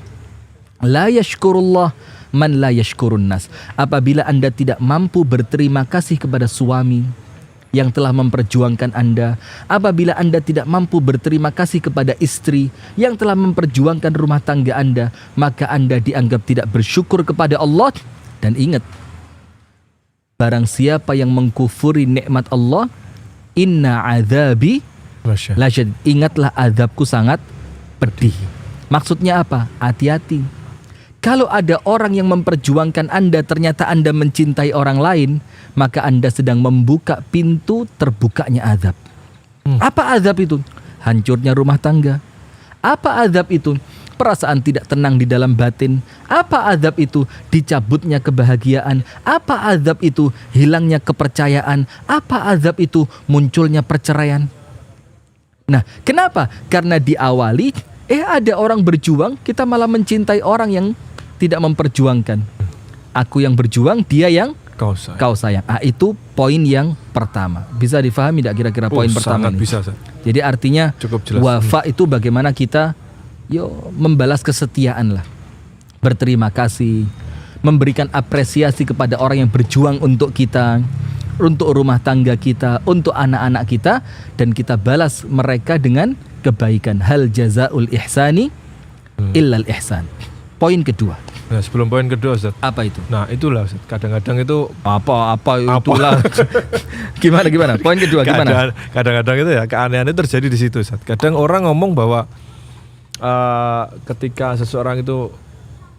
la yashkurullah man la yashkurun nas. Apabila Anda tidak mampu berterima kasih kepada suami yang telah memperjuangkan Anda, apabila Anda tidak mampu berterima kasih kepada istri yang telah memperjuangkan rumah tangga Anda, maka Anda dianggap tidak bersyukur kepada Allah. Dan ingat, barang siapa yang mengkufuri nikmat Allah, inna azabi lasyadid, ingatlah azabku sangat pedih. Maksudnya apa? Hati-hati. Kalau ada orang yang memperjuangkan Anda, ternyata Anda mencintai orang lain, maka Anda sedang membuka pintu terbukanya azab. Apa azab itu? Hancurnya rumah tangga. Apa azab itu? Perasaan tidak tenang di dalam batin. Apa azab itu? Dicabutnya kebahagiaan. Apa azab itu? Hilangnya kepercayaan. Apa azab itu? Munculnya perceraian. Nah, kenapa? Karena diawali ada orang berjuang, kita malah mencintai orang yang tidak memperjuangkan. Aku yang berjuang, dia yang kau sayang. Itu poin yang pertama. Bisa difahami tidak kira-kira poin pertama ini? Bisa. Jadi artinya wafa itu bagaimana kita membalas kesetiaan lah. Berterima kasih, memberikan apresiasi kepada orang yang berjuang untuk kita, untuk rumah tangga kita, untuk anak-anak kita, dan kita balas mereka dengan kebaikan. Hal jazaul ihsani illal ihsan. Poin kedua. Nah, sebelum poin kedua, Ustaz. Apa itu? Nah, itulah Ustaz. Kadang-kadang itu apa itulah. Gimana? Poin kedua gimana? Kadang-kadang itu ya keanehan itu terjadi di situ, Ustaz. Kadang orang ngomong bahwa ketika seseorang itu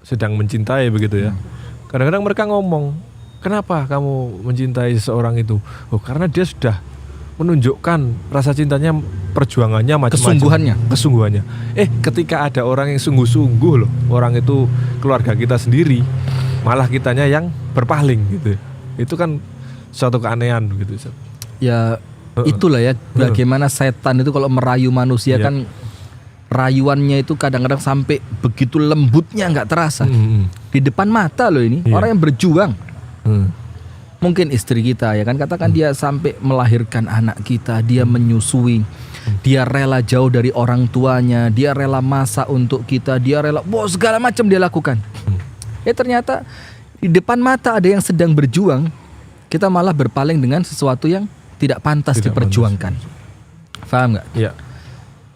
sedang mencintai begitu ya. Kadang-kadang mereka ngomong, kenapa kamu mencintai seseorang itu? Karena dia sudah menunjukkan rasa cintanya, perjuangannya, macam-macam. Kesungguhannya. Ketika ada orang yang sungguh-sungguh loh, orang itu keluarga kita sendiri, malah kitanya yang berpaling gitu. Itu kan suatu keanehan gitu Ustaz. Ya itulah ya bagaimana setan itu kalau merayu manusia kan rayuannya itu kadang-kadang sampai begitu lembutnya nggak terasa. Di depan mata loh ini orang yang berjuang. Mungkin istri kita ya kan, katakan dia sampai melahirkan anak kita, dia menyusui, dia rela jauh dari orang tuanya, dia rela masak untuk kita, dia rela segala macam dia lakukan. Ya ternyata di depan mata ada yang sedang berjuang, kita malah berpaling dengan sesuatu yang tidak pantas diperjuangkan. Faham nggak? Iya.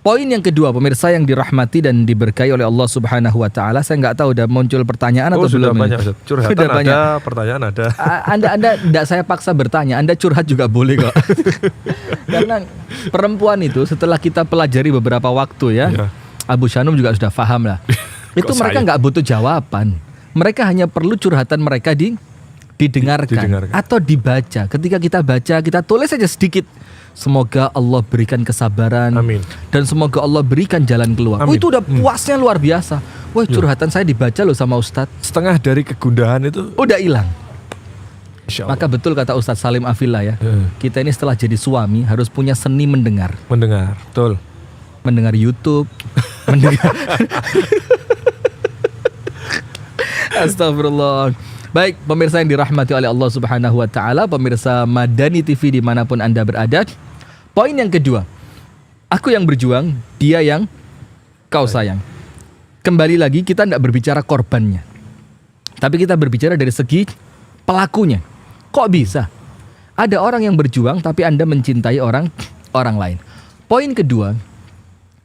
Poin yang kedua, pemirsa yang dirahmati dan diberkahi oleh Allah Subhanahu wa taala, saya nggak tahu udah muncul pertanyaan atau sudah belum. Banyak, curhatan sudah ada, banyak. Pertanyaan ada. Anda tidak saya paksa bertanya, Anda curhat juga boleh kok. Karena perempuan itu setelah kita pelajari beberapa waktu ya. Abu Shanum juga sudah paham lah. Itu mereka nggak butuh jawaban. Mereka hanya perlu curhatan mereka didengarkan atau dibaca. Ketika kita baca, kita tulis saja sedikit. Semoga Allah berikan kesabaran. Amin. Dan semoga Allah berikan jalan keluar. Amin. Itu udah puasnya luar biasa. Wah, curhatan saya dibaca loh sama Ustadz. Setengah dari kegundahan itu udah hilang. Insyaallah. Maka betul kata Ustadz Salim Afillah ya. Kita ini setelah jadi suami harus punya seni mendengar. Betul. Mendengar YouTube, mendengar. Astagfirullah. Baik, pemirsa yang dirahmati oleh Allah Subhanahu wa taala, pemirsa Madani TV dimanapun Anda berada. Poin yang kedua, aku yang berjuang, dia yang kau sayang. Kembali lagi kita tidak berbicara korbannya, tapi kita berbicara dari segi pelakunya. Kok bisa? Ada orang yang berjuang tapi Anda mencintai orang lain. Poin kedua,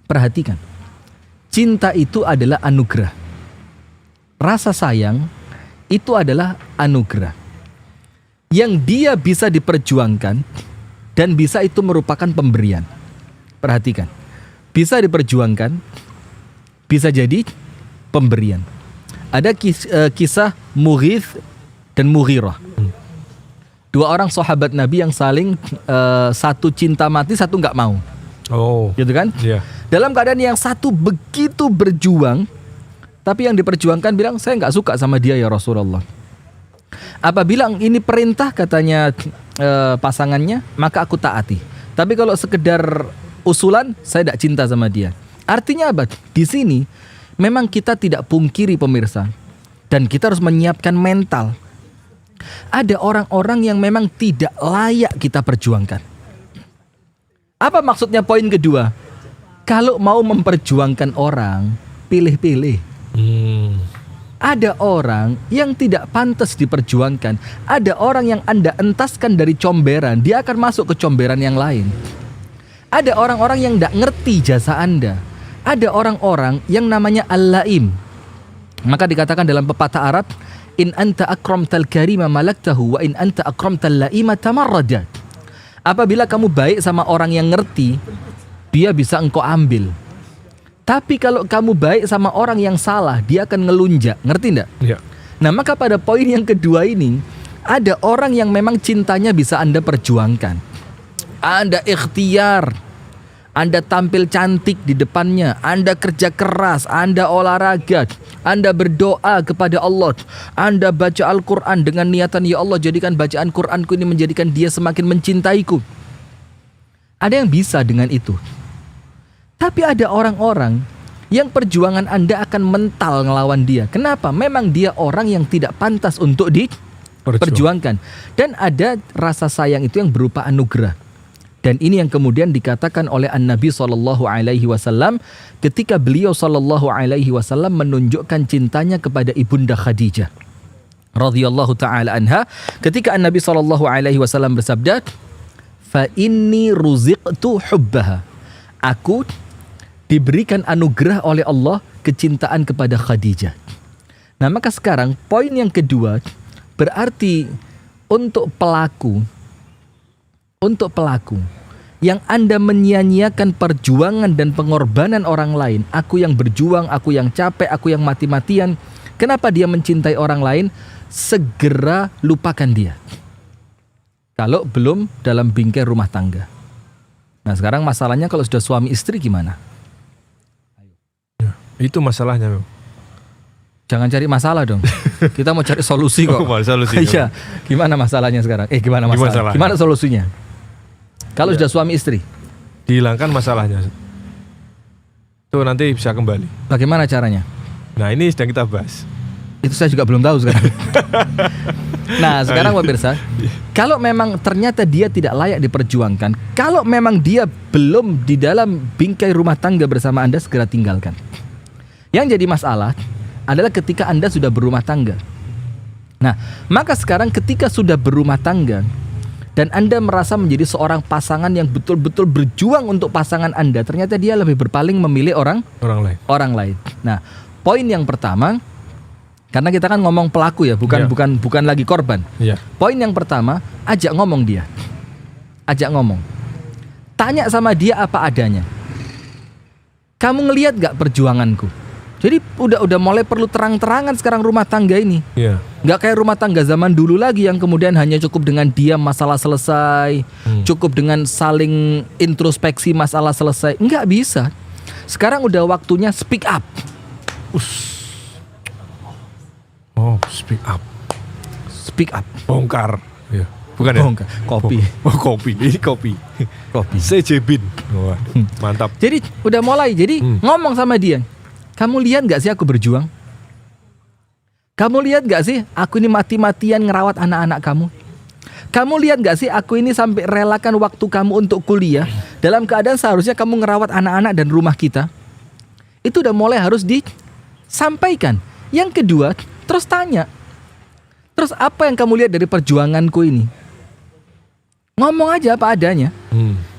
perhatikan. Cinta itu adalah anugerah. Rasa sayang itu adalah anugerah yang dia bisa diperjuangkan dan bisa itu merupakan pemberian. Perhatikan, bisa diperjuangkan, bisa jadi pemberian. Ada kisah Mughith dan Mughirah. Dua orang sahabat Nabi yang saling satu cinta mati, satu nggak mau. Gitu kan? Yeah. Dalam keadaan yang satu begitu berjuang, tapi yang diperjuangkan bilang, saya nggak suka sama dia ya Rasulullah. Apa bilang ini perintah katanya pasangannya, maka aku taati. Tapi kalau sekedar usulan, saya tidak cinta sama dia. Artinya apa? Di sini memang kita tidak pungkiri pemirsa, dan kita harus menyiapkan mental. Ada orang-orang yang memang tidak layak kita perjuangkan. Apa maksudnya poin kedua? Kalau mau memperjuangkan orang, pilih-pilih. Ada orang yang tidak pantas diperjuangkan. Ada orang yang Anda entaskan dari comberan, dia akan masuk ke comberan yang lain. Ada orang-orang yang tidak ngerti jasa Anda. Ada orang-orang yang namanya al-laim. Maka dikatakan dalam pepatah Arab, in anta akramtal karima malaktahu wa in anta akramtal laima tamarradat. Apabila kamu baik sama orang yang ngerti, dia bisa engkau ambil. Tapi kalau kamu baik sama orang yang salah, dia akan ngelunjak. Ngerti enggak? Ya. Nah, maka pada poin yang kedua ini, ada orang yang memang cintanya bisa Anda perjuangkan. Anda ikhtiar, Anda tampil cantik di depannya, Anda kerja keras, Anda olahraga, Anda berdoa kepada Allah, Anda baca Al-Quran dengan niatan, ya Allah jadikan bacaan Quranku ini menjadikan dia semakin mencintaiku. Ada yang bisa dengan itu. Tapi ada orang-orang yang perjuangan Anda akan mental ngelawan dia. Kenapa? Memang dia orang yang tidak pantas untuk diperjuangkan. Dan ada rasa sayang itu yang berupa anugerah. Dan ini yang kemudian dikatakan oleh An-Nabi SAW ketika beliau SAW menunjukkan cintanya kepada Ibunda Khadijah radhiyallahu ta'ala anha. Ketika An-Nabi SAW bersabda, fa inni ruziqtu hubbaha. Aku diberikan anugerah oleh Allah kecintaan kepada Khadijah. Nah, maka sekarang poin yang kedua berarti untuk pelaku yang Anda menyia-nyiakan perjuangan dan pengorbanan orang lain, aku yang berjuang, aku yang capek, aku yang mati-matian, kenapa dia mencintai orang lain? Segera lupakan dia. Kalau belum dalam bingkai rumah tangga. Nah, sekarang masalahnya kalau sudah suami istri gimana? Itu masalahnya. Jangan cari masalah dong. Kita mau cari solusi kok. Solusi. Iya. Gimana masalahnya sekarang? Gimana masalah? Gimana solusinya? Kalau sudah suami istri, dihilangkan masalahnya. Tuh nanti bisa kembali. Bagaimana caranya? Nah, ini sedang kita bahas. Itu saya juga belum tahu sekarang. Nah, sekarang pemirsa, kalau memang ternyata dia tidak layak diperjuangkan, kalau memang dia belum di dalam bingkai rumah tangga bersama Anda, segera tinggalkan. Yang jadi masalah adalah ketika Anda sudah berumah tangga. Nah, maka sekarang ketika sudah berumah tangga dan Anda merasa menjadi seorang pasangan yang betul-betul berjuang untuk pasangan Anda, ternyata dia lebih berpaling memilih orang lain. Nah, poin yang pertama, karena kita kan ngomong pelaku ya, bukan lagi korban. Poin yang pertama, ajak ngomong dia. Ajak ngomong. Tanya sama dia apa adanya. Kamu ngelihat gak perjuanganku? Jadi udah mulai perlu terang-terangan sekarang rumah tangga ini. Gak kayak rumah tangga zaman dulu lagi yang kemudian hanya cukup dengan diam masalah selesai, cukup dengan saling introspeksi masalah selesai. Nggak bisa. Sekarang udah waktunya speak up. Speak up. Speak up. Bongkar. Bukan ya? Bongkar. Kopi. Kopi. Ini kopi. Sejebin. Mantap. Jadi udah mulai. Jadi ngomong sama dia. Kamu lihat gak sih aku berjuang? Kamu lihat gak sih aku ini mati-matian ngerawat anak-anak kamu? Kamu lihat gak sih aku ini sampai relakan waktu kamu untuk kuliah dalam keadaan seharusnya kamu ngerawat anak-anak dan rumah kita? Itu udah mulai harus disampaikan. Yang kedua, terus tanya. Terus apa yang kamu lihat dari perjuanganku ini? Ngomong aja apa adanya.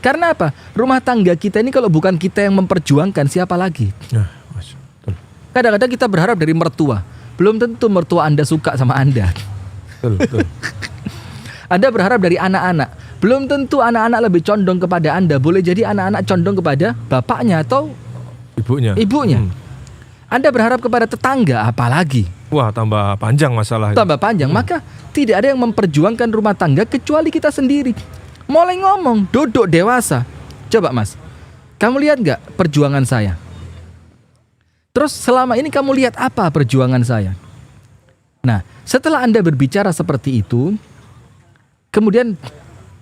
Karena apa? Rumah tangga kita ini kalau bukan kita yang memperjuangkan, siapa lagi? Kadang-kadang kita berharap dari mertua. Belum tentu mertua Anda suka sama Anda. Betul. Anda berharap dari anak-anak. Belum tentu anak-anak lebih condong kepada Anda. Boleh jadi anak-anak condong kepada bapaknya atau ibunya. Anda berharap kepada tetangga, apalagi? Wah, tambah panjang masalahnya. Tambah panjang, maka tidak ada yang memperjuangkan rumah tangga kecuali kita sendiri. Mulai ngomong, duduk dewasa. Coba Mas, kamu lihat gak perjuangan saya? Terus selama ini kamu lihat apa perjuangan saya? Nah, setelah Anda berbicara seperti itu, kemudian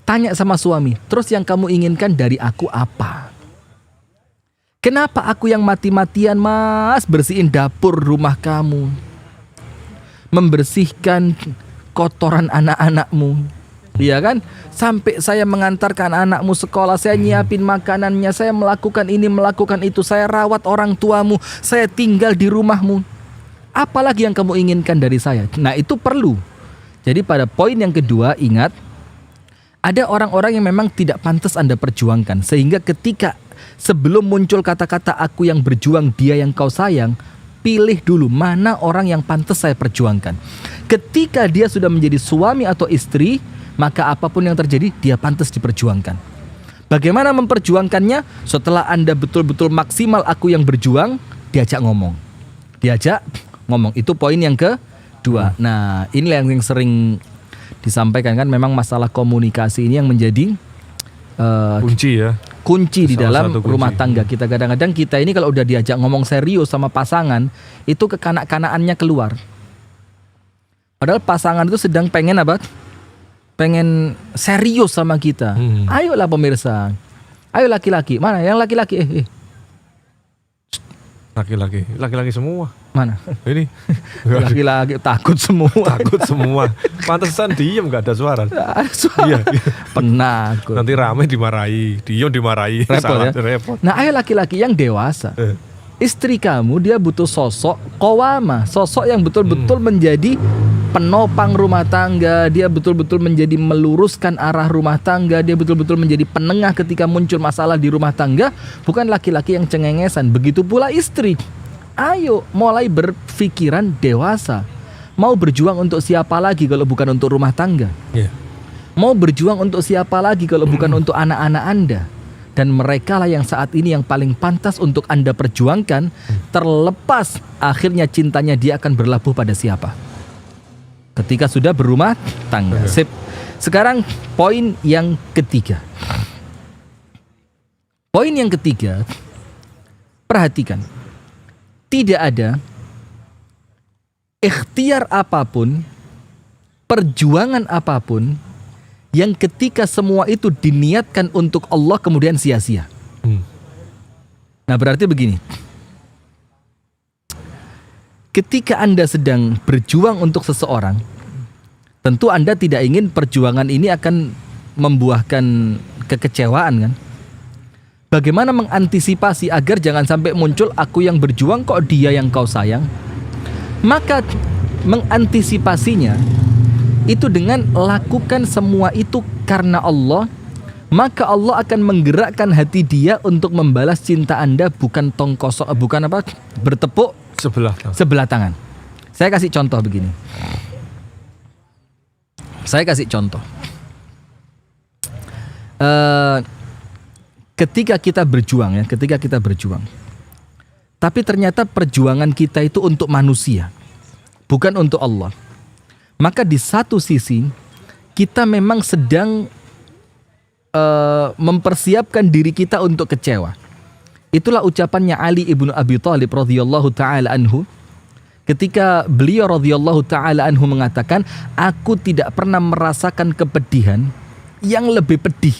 tanya sama suami, terus yang kamu inginkan dari aku apa? Kenapa aku yang mati-matian Mas bersihin dapur rumah kamu, membersihkan kotoran anak-anakmu, iya kan? Sampai saya mengantarkan anakmu sekolah, saya nyiapin makanannya, saya melakukan ini, melakukan itu, saya rawat orang tuamu, saya tinggal di rumahmu. Apalagi yang kamu inginkan dari saya? Nah, itu perlu. Jadi pada poin yang kedua, ingat, ada orang-orang yang memang tidak pantas Anda perjuangkan. Sehingga ketika sebelum muncul kata-kata aku yang berjuang, dia yang kau sayang, pilih dulu mana orang yang pantas saya perjuangkan. Ketika dia sudah menjadi suami atau istri, maka apapun yang terjadi, dia pantas diperjuangkan. Bagaimana memperjuangkannya? Setelah Anda betul-betul maksimal aku yang berjuang, diajak ngomong. Itu poin yang kedua. Nah, inilah yang sering disampaikan kan, memang masalah komunikasi ini yang menjadi kunci di dalam rumah tangga kita. Kadang-kadang kita ini kalau udah diajak ngomong serius sama pasangan, itu kekanak-kanaannya keluar. Padahal pasangan itu sedang pengen apa? Pengen serius sama kita. Ayolah pemirsa. Ayo laki-laki. Mana yang laki-laki? Laki-laki semua. Mana? Ini laki-laki takut semua. Pantesan diem nggak ada suara. Ada suara. Iya. Penakut. Nanti rame dimarahi, diem dimarahi. Repot. Nah, ayo laki-laki yang dewasa. Istri kamu dia butuh sosok qawamah, sosok yang betul-betul menjadi penopang rumah tangga, dia betul-betul menjadi meluruskan arah rumah tangga, dia betul-betul menjadi penengah ketika muncul masalah di rumah tangga, bukan laki-laki yang cengengesan. Begitu pula istri. Ayo mulai berpikiran dewasa. Mau berjuang untuk siapa lagi kalau bukan untuk rumah tangga? Mau berjuang untuk siapa lagi kalau bukan untuk anak-anak Anda? Dan mereka lah yang saat ini yang paling pantas untuk Anda perjuangkan, terlepas akhirnya cintanya dia akan berlabuh pada siapa. Ketika sudah berumah tangga. Sip. Sekarang poin yang ketiga. Poin yang ketiga, perhatikan. Tidak ada ikhtiar apapun, perjuangan apapun, yang ketika semua itu diniatkan untuk Allah kemudian sia-sia. Nah berarti begini, ketika Anda sedang berjuang untuk seseorang, tentu Anda tidak ingin perjuangan ini akan membuahkan kekecewaan kan? Bagaimana mengantisipasi agar jangan sampai muncul aku yang berjuang kok dia yang kau sayang? Maka mengantisipasinya itu dengan lakukan semua itu karena Allah, maka Allah akan menggerakkan hati dia untuk membalas cinta Anda bukan bertepuk sebelah tangan. Saya kasih contoh begini. Ketika kita berjuang, tapi ternyata perjuangan kita itu untuk manusia, bukan untuk Allah. Maka di satu sisi kita memang sedang mempersiapkan diri kita untuk kecewa. Itulah ucapannya Ali ibnu Abi Thalib radhiyallahu taala anhu, ketika beliau radhiyallahu taala anhu mengatakan, aku tidak pernah merasakan kepedihan yang lebih pedih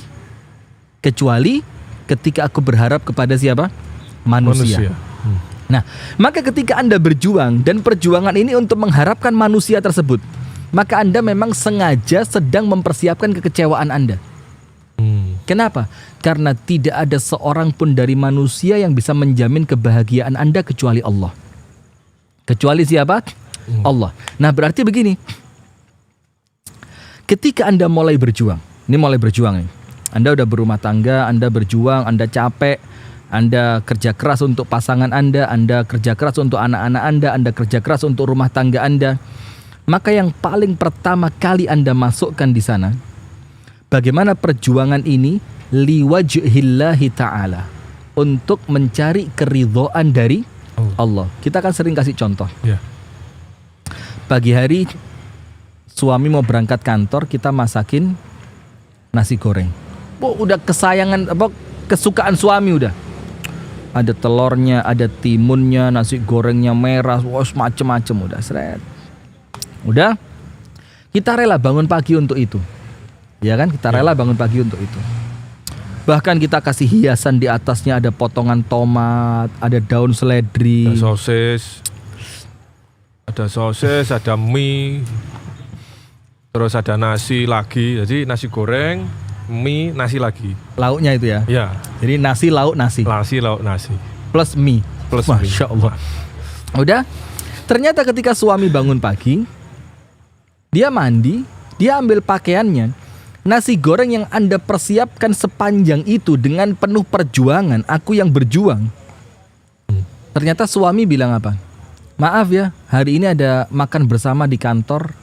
kecuali ketika aku berharap kepada siapa? Manusia. Nah, maka ketika Anda berjuang dan perjuangan ini untuk mengharapkan manusia tersebut, maka Anda memang sengaja sedang mempersiapkan kekecewaan Anda. Kenapa? Karena tidak ada seorang pun dari manusia yang bisa menjamin kebahagiaan Anda kecuali Allah. Kecuali siapa? Allah. Nah, berarti begini. Ketika Anda mulai berjuang, nih. Anda udah berumah tangga, Anda berjuang, Anda capek, Anda kerja keras untuk pasangan Anda kerja keras untuk anak-anak Anda kerja keras untuk rumah tangga Anda. Maka yang paling pertama kali Anda masukkan di sana, bagaimana perjuangan ini liwajhillahi ta'ala, untuk mencari keridhaan dari Allah. Kita kan sering kasih contoh. Pagi hari suami mau berangkat kantor, kita masakin nasi goreng. Udah kesayangan, kesukaan suami udah. Ada telurnya, ada timunnya, nasi gorengnya merah, macem-macem udah seret. Udah, kita rela bangun pagi untuk itu. Ya kan, kita rela bangun pagi untuk itu. Bahkan kita kasih hiasan di atasnya, ada potongan tomat, ada daun seledri, ada sosis, ada mie, terus ada nasi lagi. Jadi nasi goreng, mie, nasi lagi. Lauknya itu ya? Ya. Jadi nasi, lauk, nasi. Nasi, lauk, nasi. Plus mie. Masya Allah. Udah, ternyata ketika suami bangun pagi, dia mandi, dia ambil pakaiannya. Nasi goreng yang Anda persiapkan sepanjang itu dengan penuh perjuangan, aku yang berjuang. Ternyata suami bilang apa? Maaf ya, hari ini ada makan bersama di kantor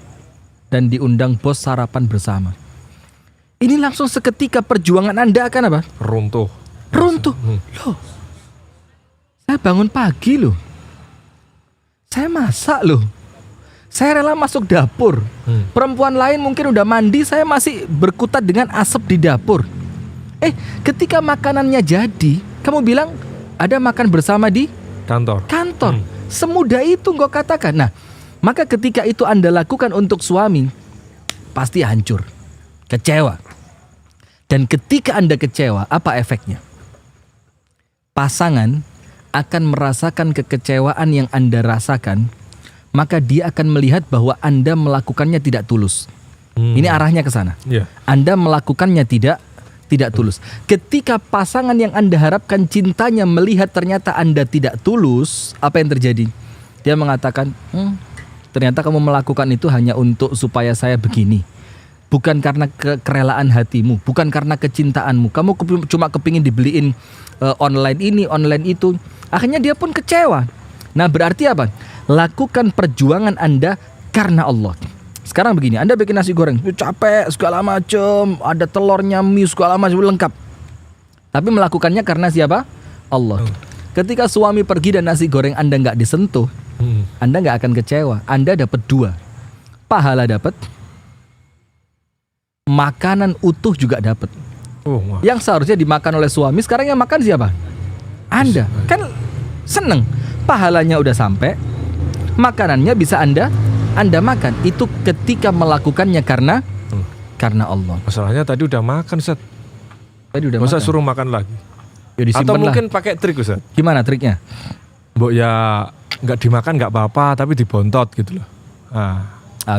dan diundang bos sarapan bersama. Ini langsung seketika perjuangan Anda akan apa? Runtuh. Loh, saya bangun pagi loh, saya masak loh, saya rela masuk dapur. Perempuan lain mungkin udah mandi, saya masih berkutat dengan asap di dapur. Ketika makanannya jadi, kamu bilang ada makan bersama di kantor. Semudah itu engkau katakan. Nah, maka ketika itu Anda lakukan untuk suami, pasti hancur, kecewa. Dan ketika Anda kecewa, apa efeknya? Pasangan akan merasakan kekecewaan yang Anda rasakan, maka dia akan melihat bahwa Anda melakukannya tidak tulus. Ini arahnya ke sana. Anda melakukannya tidak tulus. Ketika pasangan yang Anda harapkan cintanya melihat ternyata Anda tidak tulus, apa yang terjadi? Dia mengatakan, ternyata kamu melakukan itu hanya untuk supaya saya begini. Bukan karena kerelaan hatimu, bukan karena kecintaanmu. Kamu cuma kepingin dibeliin online ini, online itu. Akhirnya dia pun kecewa. Nah, berarti apa? Lakukan perjuangan Anda karena Allah. Sekarang begini, Anda bikin nasi goreng, capek segala macam, ada telurnya, mie segala macam lengkap. Tapi melakukannya karena siapa? Allah. Ketika suami pergi dan nasi goreng Anda nggak disentuh, Anda nggak akan kecewa. Anda dapat 2, pahala dapat, makanan utuh juga dapat. Yang seharusnya dimakan oleh suami, sekarang yang makan siapa? Anda. Kan seneng, pahalanya udah sampai, makanannya bisa Anda makan. Itu ketika melakukannya karena Allah. Masalahnya tadi udah makan, Ustaz. Tadi udah Masa makan. suruh makan lagi? Ya disimpan Atau lah. mungkin pakai trik, Ustaz. Gimana triknya? Mbok ya nggak dimakan nggak apa-apa, tapi dibontot gitu loh.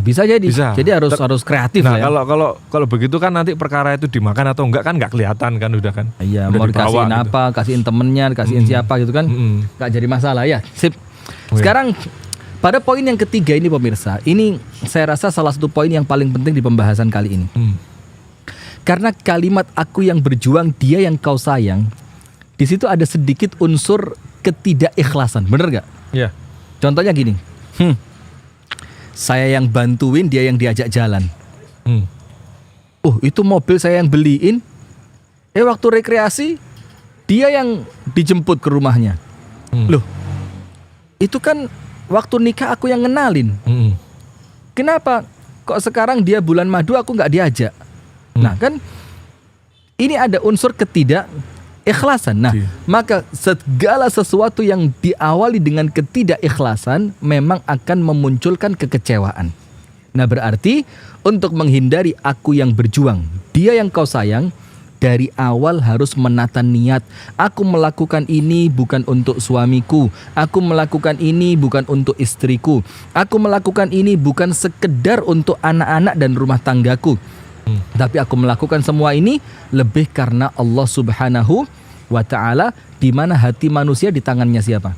Bisa jadi. Bisa. Jadi harus kreatif Nah, lah ya. kalau begitu kan nanti perkara itu dimakan atau enggak kan nggak kelihatan kan udah kan. Iya, Udah mau dibawa dikasihin gitu. apa, kasihin temennya, kasihin siapa gitu kan, nggak jadi masalah ya. Sip. Sekarang pada poin yang ketiga ini pemirsa, ini saya rasa salah satu poin yang paling penting di pembahasan kali ini. Karena kalimat aku yang berjuang, dia yang kau sayang, di situ ada sedikit unsur ketidakikhlasan, bener gak? Iya. Contohnya gini, saya yang bantuin, dia yang diajak jalan. Itu mobil saya yang beliin, waktu rekreasi dia yang dijemput ke rumahnya. Loh, itu kan waktu nikah aku yang ngenalin. Kenapa kok sekarang dia bulan madu aku nggak diajak? Nah kan ini ada unsur ketidakikhlasan. Nah, maka segala sesuatu yang diawali dengan ketidakikhlasan memang akan memunculkan kekecewaan. Nah, berarti untuk menghindari aku yang berjuang, dia yang kau sayang, dari awal harus menata niat. Aku melakukan ini bukan untuk suamiku. Aku melakukan ini bukan untuk istriku. Aku melakukan ini bukan sekedar untuk anak-anak dan rumah tanggaku. Tapi aku melakukan semua ini lebih karena Allah Subhanahu wa ta'ala, di mana hati manusia di tangannya siapa?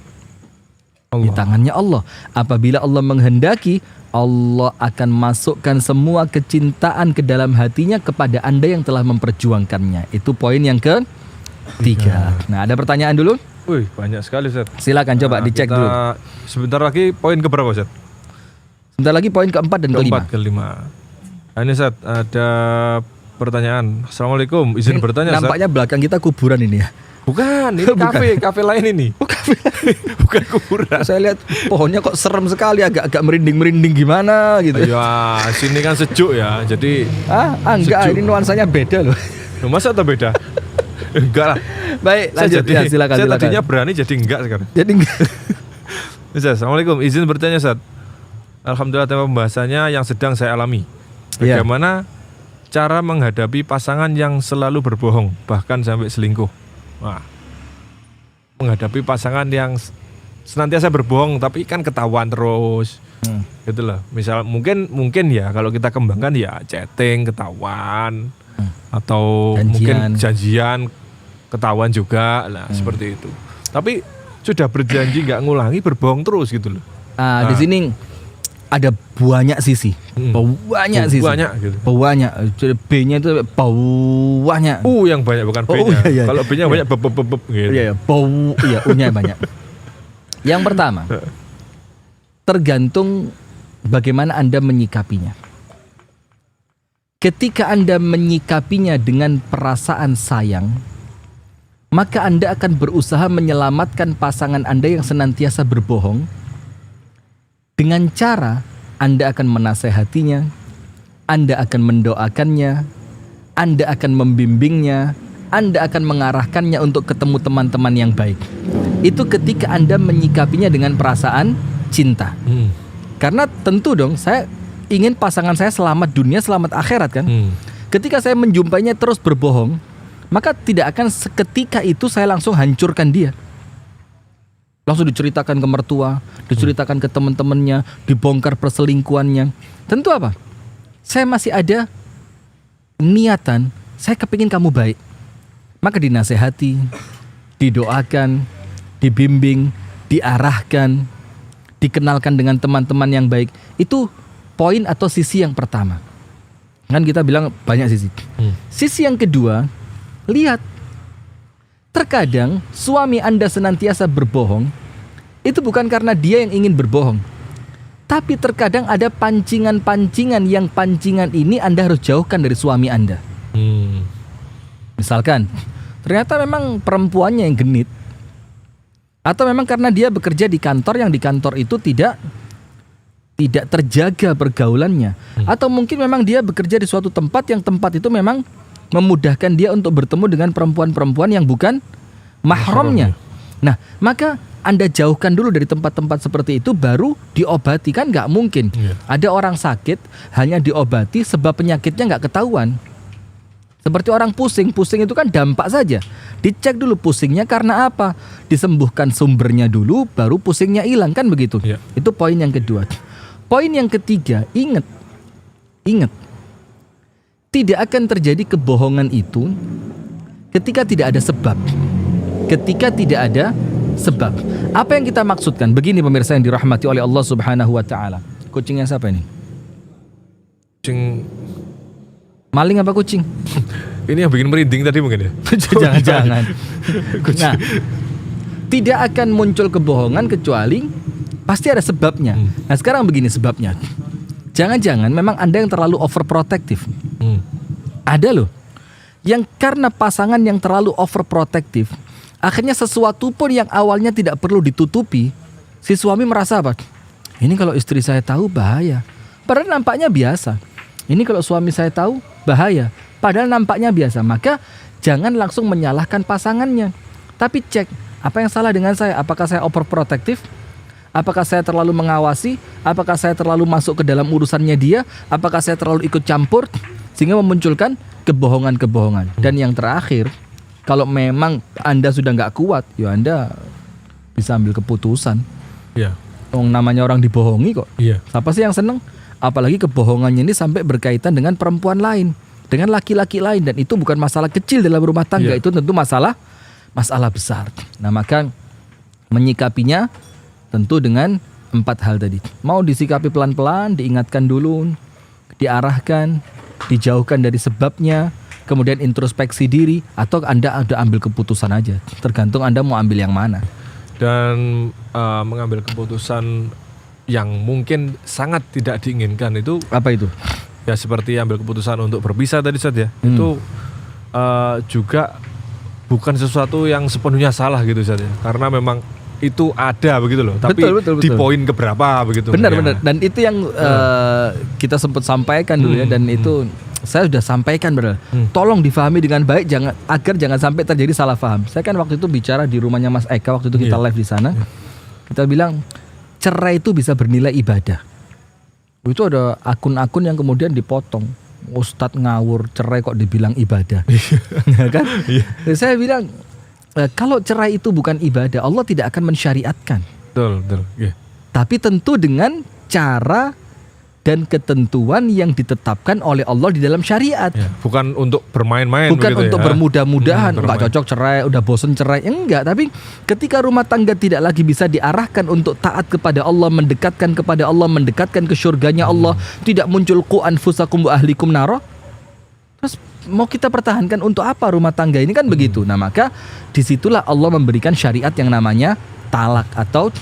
Allah. Di tangannya Allah. Apabila Allah menghendaki, Allah akan masukkan semua kecintaan ke dalam hatinya kepada Anda yang telah memperjuangkannya. Itu poin yang ketiga. Nah, ada pertanyaan dulu? Wih, banyak sekali, Ustaz. Silakan coba dicek dulu. Sebentar lagi poin ke berapa, Ustaz? Sebentar lagi poin keempat dan kelima. Nah, ini, Ustaz, ada pertanyaan. Assalamualaikum, izin bertanya, Ustaz. Nampaknya belakang kita kuburan ini ya. Bukan, ini kafe lain ini. Bukan kuburan. Saya lihat pohonnya kok serem sekali, agak merinding gimana gitu. Ya, sini kan sejuk ya. Jadi enggak, sejuk. ini nuansanya beda loh. Masa atau beda? Enggak lah. Baik, lanjut. Silakan. Saya tadinya berani jadi enggak sekarang. Jadi enggak. Ustaz, Assalamualaikum, izin bertanya, Ustaz. Alhamdulillah, tema pembahasannya yang sedang saya alami. Bagaimana cara menghadapi pasangan yang selalu berbohong, bahkan sampai selingkuh? Wah, menghadapi pasangan yang senantiasa berbohong tapi kan ketahuan terus, gitu loh. Misal mungkin ya kalau kita kembangkan ya chatting ketahuan, atau mungkin janjian ketahuan juga lah, seperti itu. Tapi sudah berjanji nggak ngulangi, berbohong terus gitu loh. Di sini ada banyak sisi, banyak sisi, gitu. Banyak. B-nya itu banyak. Yang banyak bukan B-nya. Iya. Kalau B-nya banyak beb gitu. Iya, U-nya banyak. Yang pertama, tergantung bagaimana Anda menyikapinya. Ketika Anda menyikapinya dengan perasaan sayang, maka Anda akan berusaha menyelamatkan pasangan Anda yang senantiasa berbohong. Dengan cara Anda akan menasehatinya, Anda akan mendoakannya, Anda akan membimbingnya, Anda akan mengarahkannya untuk ketemu teman-teman yang baik. Itu ketika Anda menyikapinya dengan perasaan cinta. Karena tentu dong, saya ingin pasangan saya selamat dunia, selamat akhirat kan. Ketika saya menjumpainya terus berbohong, maka tidak akan seketika itu saya langsung hancurkan dia. Langsung diceritakan ke mertua, diceritakan ke teman-temannya, dibongkar perselingkuhannya. Tentu apa? Saya masih ada niatan, saya kepingin kamu baik. Maka dinasehati, didoakan, dibimbing, diarahkan, dikenalkan dengan teman-teman yang baik. Itu poin atau sisi yang pertama. Kan kita bilang banyak sisi. Sisi yang kedua, lihat. Terkadang suami Anda senantiasa berbohong, itu bukan karena dia yang ingin berbohong. Tapi terkadang ada pancingan-pancingan yang pancingan ini Anda harus jauhkan dari suami Anda. Misalkan, ternyata memang perempuannya yang genit. Atau memang karena dia bekerja di kantor yang di kantor itu tidak terjaga pergaulannya. Atau mungkin memang dia bekerja di suatu tempat yang tempat itu memang memudahkan dia untuk bertemu dengan perempuan-perempuan yang bukan mahramnya. Nah, maka Anda jauhkan dulu dari tempat-tempat seperti itu, baru diobati. Kan nggak mungkin ada orang sakit hanya diobati sebab penyakitnya nggak ketahuan. Seperti orang pusing itu kan dampak saja. Dicek dulu pusingnya karena apa, disembuhkan sumbernya dulu, baru pusingnya hilang, kan begitu. Itu poin yang kedua. Poin yang ketiga, ingat, tidak akan terjadi kebohongan itu ketika tidak ada sebab. Ketika tidak ada sebab. Apa yang kita maksudkan? Begini pemirsa yang dirahmati oleh Allah Subhanahu wa taala. Kucingnya siapa ini? Kucing maling apa kucing? Ini yang bikin merinding tadi mungkin ya. Jangan-jangan. Nah, tidak akan muncul kebohongan kecuali pasti ada sebabnya. Nah, sekarang begini sebabnya. Jangan-jangan memang Anda yang terlalu overprotective. Ada loh yang karena pasangan yang terlalu overprotective, akhirnya sesuatu pun yang awalnya tidak perlu ditutupi, si suami merasa apa? Ini kalau istri saya tahu bahaya. Padahal nampaknya biasa. Ini kalau suami saya tahu bahaya. Padahal nampaknya biasa. Maka jangan langsung menyalahkan pasangannya, tapi cek apa yang salah dengan saya. Apakah saya overprotective? Apakah saya terlalu mengawasi? Apakah saya terlalu masuk ke dalam urusannya dia? Apakah saya terlalu ikut campur sehingga memunculkan kebohongan-kebohongan? Dan yang terakhir, kalau memang Anda sudah nggak kuat, ya Anda bisa ambil keputusan. Namanya orang dibohongi kok. Siapa sih yang seneng? Apalagi kebohongannya ini sampai berkaitan dengan perempuan lain, dengan laki-laki lain, dan itu bukan masalah kecil dalam rumah tangga. Itu tentu masalah besar. Nah, maka menyikapinya tentu dengan 4 hal tadi. Mau disikapi pelan-pelan, diingatkan dulu, diarahkan, dijauhkan dari sebabnya, kemudian introspeksi diri, atau Anda ada ambil keputusan aja. Tergantung Anda mau ambil yang mana. Dan mengambil keputusan yang mungkin sangat tidak diinginkan itu apa itu? Ya seperti ambil keputusan untuk berpisah tadi Ustaz ya. Itu juga bukan sesuatu yang sepenuhnya salah gitu Ustaz ya. Karena memang itu ada begitu loh. Tapi betul. Di poin keberapa begitu. Benar. Dan itu yang kita sempat sampaikan dulu ya. Dan itu saya sudah sampaikan benar. Tolong difahami dengan baik, agar jangan sampai terjadi salah paham. Saya kan waktu itu bicara di rumahnya Mas Eka, waktu itu kita live di sana. Kita bilang cerai itu bisa bernilai ibadah. Itu ada akun-akun yang kemudian dipotong. Ustadz ngawur, cerai kok dibilang ibadah. Kan? Saya bilang kalau cerai itu bukan ibadah, Allah tidak akan mensyariatkan. Betul. Tapi tentu dengan cara dan ketentuan yang ditetapkan oleh Allah di dalam syariat. Bukan untuk bermain-main. Bukan untuk bermudah-mudahan. Enggak cocok cerai, udah bosen cerai. Enggak, tapi ketika rumah tangga tidak lagi bisa diarahkan untuk taat kepada Allah, mendekatkan kepada Allah, mendekatkan ke syurganya Allah, tidak muncul qu anfusakum wa ahlikum naro. Terus mau kita pertahankan untuk apa rumah tangga ini, kan begitu. Nah, maka disitulah Allah memberikan syariat yang namanya talak atau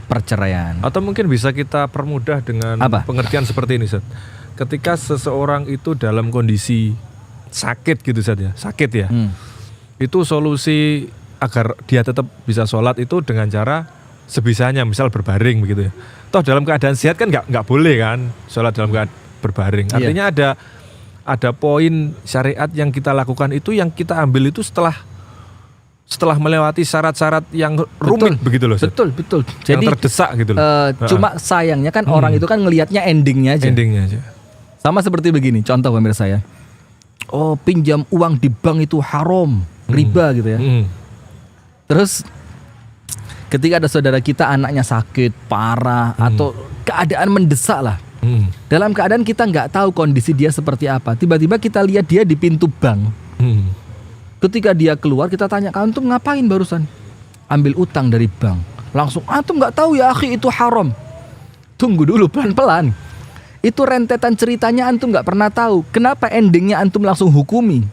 perceraian. Atau mungkin bisa kita permudah dengan pengertian seperti ini, Ustaz. Ketika seseorang itu dalam kondisi sakit gitu, Ustaz ya. Sakit ya. Itu solusi agar dia tetap bisa sholat itu dengan cara sebisanya, misal berbaring begitu ya. Toh dalam keadaan sehat kan nggak boleh kan sholat dalam keadaan berbaring. Artinya ada poin syariat yang kita lakukan itu, yang kita ambil itu setelah melewati syarat-syarat yang rumit begitu loh. Betul. Jadi yang terdesak gitu loh. Cuma sayangnya kan orang itu kan ngelihatnya endingnya aja. Sama seperti begini, contoh pemirsa ya. Oh, pinjam uang di bank itu haram, riba gitu ya. Terus ketika ada saudara kita anaknya sakit parah atau keadaan mendesak lah. Dalam keadaan kita nggak tahu kondisi dia seperti apa, tiba-tiba kita lihat dia di pintu bank. Ketika dia keluar, kita tanya, antum ngapain barusan? Ambil utang dari bank. Langsung, antum nggak tahu ya akhi itu haram. Tunggu dulu, pelan-pelan. Itu rentetan ceritanya antum nggak pernah tahu. Kenapa endingnya antum langsung hukumi?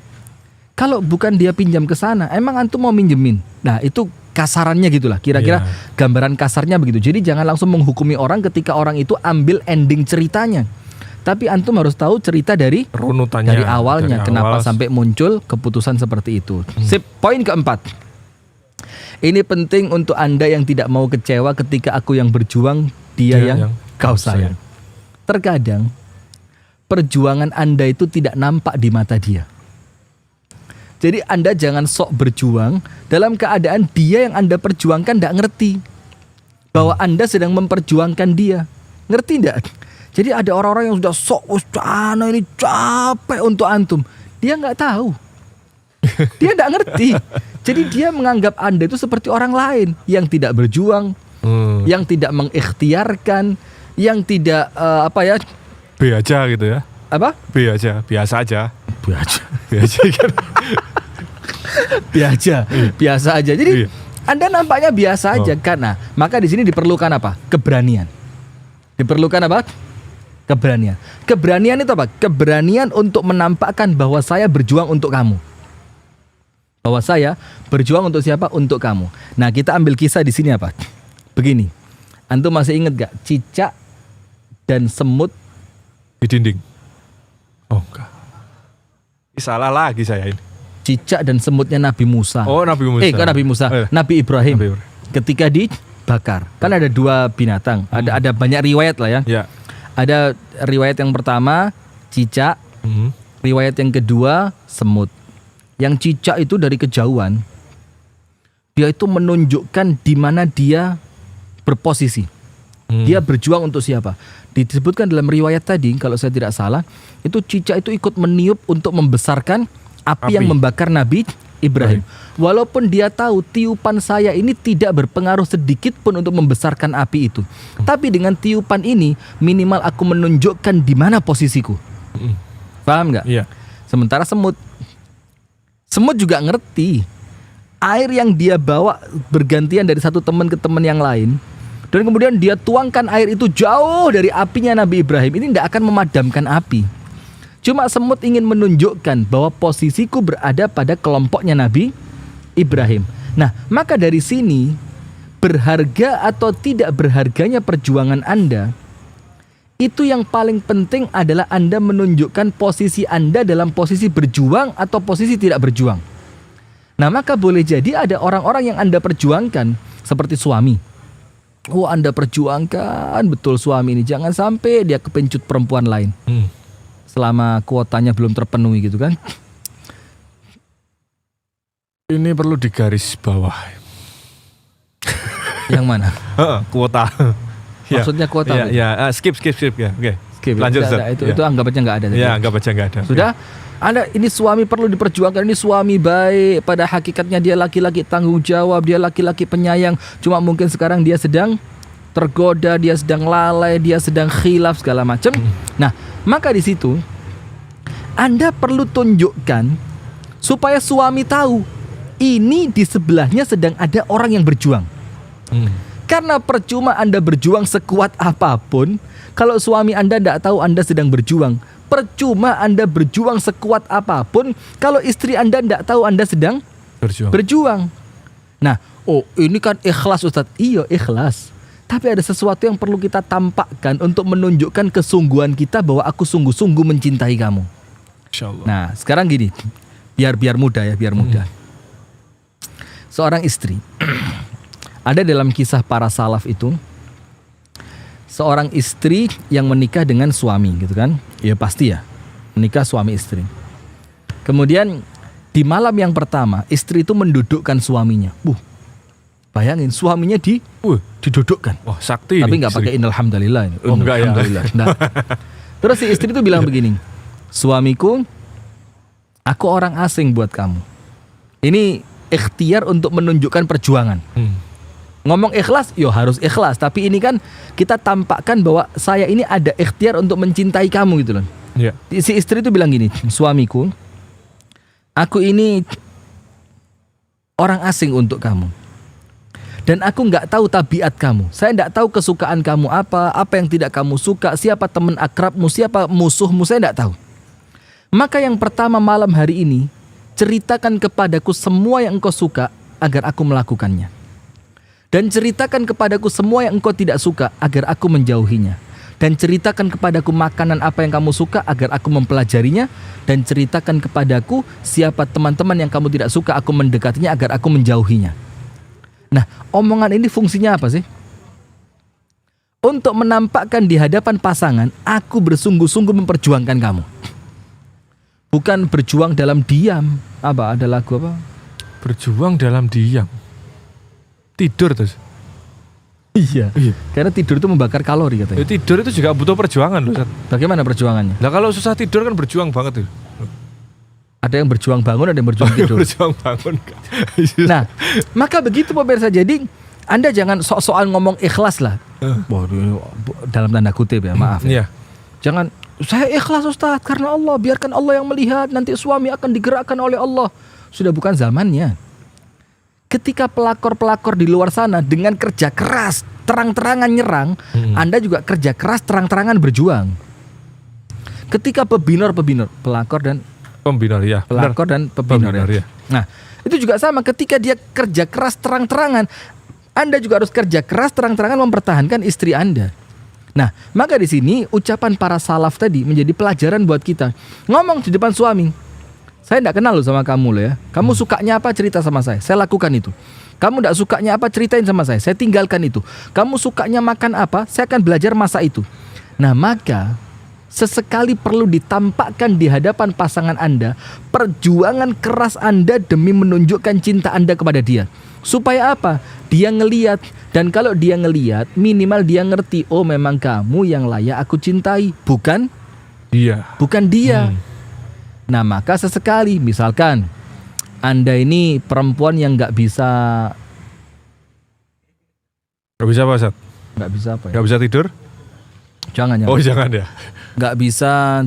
Kalau bukan dia pinjam ke sana, emang antum mau minjemin? Nah, itu kasarannya gitulah. Kira-kira gambaran kasarnya begitu. Jadi jangan langsung menghukumi orang ketika orang itu ambil ending ceritanya. Tapi antum harus tahu cerita dari runutannya, dari awalnya, kenapa sampai muncul keputusan seperti itu. Sip, poin keempat. Ini penting untuk Anda yang tidak mau kecewa ketika aku yang berjuang, dia yang kau sayang. Terkadang perjuangan Anda itu tidak nampak di mata dia. Jadi Anda jangan sok berjuang dalam keadaan dia yang Anda perjuangkan tidak ngerti bahwa Anda sedang memperjuangkan dia. Ngerti tidak? Jadi ada orang-orang yang sudah sok, ini capek untuk antum. Dia nggak tahu. Dia tidak ngerti. Jadi dia menganggap Anda itu seperti orang lain yang tidak berjuang, yang tidak mengikhtiarkan, yang tidak B aja gitu ya. Apa? B aja, biasa aja. Biasa kan. Biasa aja. Jadi Anda nampaknya biasa aja kan. Nah, maka di sini diperlukan apa? Keberanian. Diperlukan apa? Keberanian. Keberanian itu apa? Keberanian untuk menampakkan bahwa saya berjuang untuk kamu. Bahwa saya berjuang untuk siapa? Untuk kamu. Nah, kita ambil kisah di sini apa? Begini. Antum masih ingat gak cicak dan semut di dinding? Oh enggak. Salah lagi saya ini. Cicak dan semutnya Nabi Musa. Oh, Nabi Musa. Kok Nabi Musa? Nabi Ibrahim. Ketika dibakar. Kan ada dua binatang. Ada banyak riwayat lah ya. Ya. Ada riwayat yang pertama cicak. Riwayat yang kedua semut. Yang cicak itu dari kejauhan dia itu menunjukkan di mana dia berposisi. Dia berjuang untuk siapa? Disebutkan dalam riwayat tadi, kalau saya tidak salah, itu cicak itu ikut meniup untuk membesarkan api yang membakar Nabi Ibrahim. Walaupun dia tahu tiupan saya ini tidak berpengaruh sedikit pun untuk membesarkan api itu. Tapi dengan tiupan ini minimal aku menunjukkan di mana posisiku. Paham nggak? Iya. Sementara semut juga ngerti air yang dia bawa bergantian dari satu teman ke teman yang lain. Dan kemudian dia tuangkan air itu jauh dari apinya Nabi Ibrahim. Ini tidak akan memadamkan api. Cuma semut ingin menunjukkan bahwa posisiku berada pada kelompoknya Nabi Ibrahim. Nah, maka dari sini berharga atau tidak berharganya perjuangan Anda, itu yang paling penting adalah Anda menunjukkan posisi Anda dalam posisi berjuang atau posisi tidak berjuang. Nah, maka boleh jadi ada orang-orang yang Anda perjuangkan seperti suami. Oh, Anda perjuangkan betul suami ini, jangan sampai dia kepencut perempuan lain selama kuotanya belum terpenuhi gitu kan. Ini perlu digaris bawah. Yang mana? Kuota. Maksudnya kuota? Ya, skip ya. Oke. Skip. Lanjut. Itu anggap aja nggak ada. Ya, anggap aja nggak ada. Sudah. Anda ini suami perlu diperjuangkan, ini suami baik, pada hakikatnya dia laki-laki tanggung jawab, dia laki-laki penyayang, cuma mungkin sekarang dia sedang tergoda, dia sedang lalai, dia sedang khilaf segala macam. Nah, maka di situ Anda perlu tunjukkan supaya suami tahu ini di sebelahnya sedang ada orang yang berjuang. Karena percuma Anda berjuang sekuat apapun kalau suami Anda tidak tahu Anda sedang berjuang. Percuma Anda berjuang sekuat apapun kalau istri Anda tidak tahu Anda sedang berjuang. Nah, ini kan ikhlas Ustadz. Iya, ikhlas. Tapi ada sesuatu yang perlu kita tampakkan untuk menunjukkan kesungguhan kita bahwa aku sungguh-sungguh mencintai kamu. Insyaallah. Nah, sekarang gini. Biar mudah ya, biar mudah. Seorang istri. Ada dalam kisah para salaf itu seorang istri yang menikah dengan suami gitu kan. Ya pasti ya, menikah suami istri. Kemudian di malam yang pertama istri itu mendudukkan suaminya. Bayangin suaminya didudukkan. Wah, sakti. Tapi nggak pakai innalhamdulillah ini. Enggak ya. Alhamdulillah. Nah. Terus si istri itu bilang begini, suamiku, aku orang asing buat kamu. Ini ikhtiar untuk menunjukkan perjuangan. Ngomong ikhlas, yo harus ikhlas. Tapi ini kan kita tampakkan bahwa saya ini ada ikhtiar untuk mencintai kamu gitu loh. Yeah. Si istri itu bilang gini, suamiku, aku ini orang asing untuk kamu. Dan aku nggak tahu tabiat kamu. Saya nggak tahu kesukaan kamu apa yang tidak kamu suka, siapa teman akrabmu, siapa musuhmu, saya nggak tahu. Maka yang pertama malam hari ini, ceritakan kepadaku semua yang engkau suka agar aku melakukannya. Dan ceritakan kepadaku semua yang engkau tidak suka agar aku menjauhinya. Dan ceritakan kepadaku makanan apa yang kamu suka agar aku mempelajarinya. Dan ceritakan kepadaku siapa teman-teman yang kamu tidak suka, aku mendekatinya agar aku menjauhinya. Nah, omongan ini fungsinya apa sih? Untuk menampakkan di hadapan pasangan, aku bersungguh-sungguh memperjuangkan kamu. Bukan berjuang dalam diam. Apa? Ada lagu apa? Berjuang dalam diam. Tidur terus. Iya. Karena tidur itu membakar kalori katanya. Ya, tidur itu juga butuh perjuangan loh, Ustaz. Bagaimana perjuangannya? Nah kalau susah tidur kan berjuang banget tuh. Ada yang berjuang bangun, ada yang berjuang tidur. Berjuang bangun. Nah, maka begitu pemirsa. Jadi Anda jangan sok-sokan ngomong ikhlas lah. Dalam tanda kutip ya, maaf ya. Iya. Jangan, saya ikhlas Ustaz karena Allah, biarkan Allah yang melihat, nanti suami akan digerakkan oleh Allah. Sudah bukan zamannya. Ketika pelakor-pelakor di luar sana dengan kerja keras, terang-terangan nyerang, Anda juga kerja keras, terang-terangan berjuang. Ketika pebinor, pelakor dan Pembinor ya. pelakor dan pebinor ya. Nah, itu juga sama, ketika dia kerja keras terang-terangan, Anda juga harus kerja keras terang-terangan mempertahankan istri Anda. Nah, maka di sini ucapan para salaf tadi menjadi pelajaran buat kita. Ngomong di depan suami, saya tidak kenal loh sama kamu loh ya. Kamu sukanya apa, cerita sama saya lakukan itu. Kamu tidak sukanya apa, ceritain sama saya tinggalkan itu. Kamu sukanya makan apa, saya akan belajar masak itu. Nah, maka sesekali perlu ditampakkan di hadapan pasangan Anda perjuangan keras Anda demi menunjukkan cinta Anda kepada dia. Supaya apa? Dia ngeliat, dan kalau dia ngeliat, minimal dia ngerti, oh memang kamu yang layak aku cintai, bukan dia. Nah, maka sesekali, misalkan Anda ini perempuan yang nggak bisa apa, Ustaz? Nggak bisa apa ya? Nggak bisa tidur? Jangan. Oh, jangan ya. Nggak bisa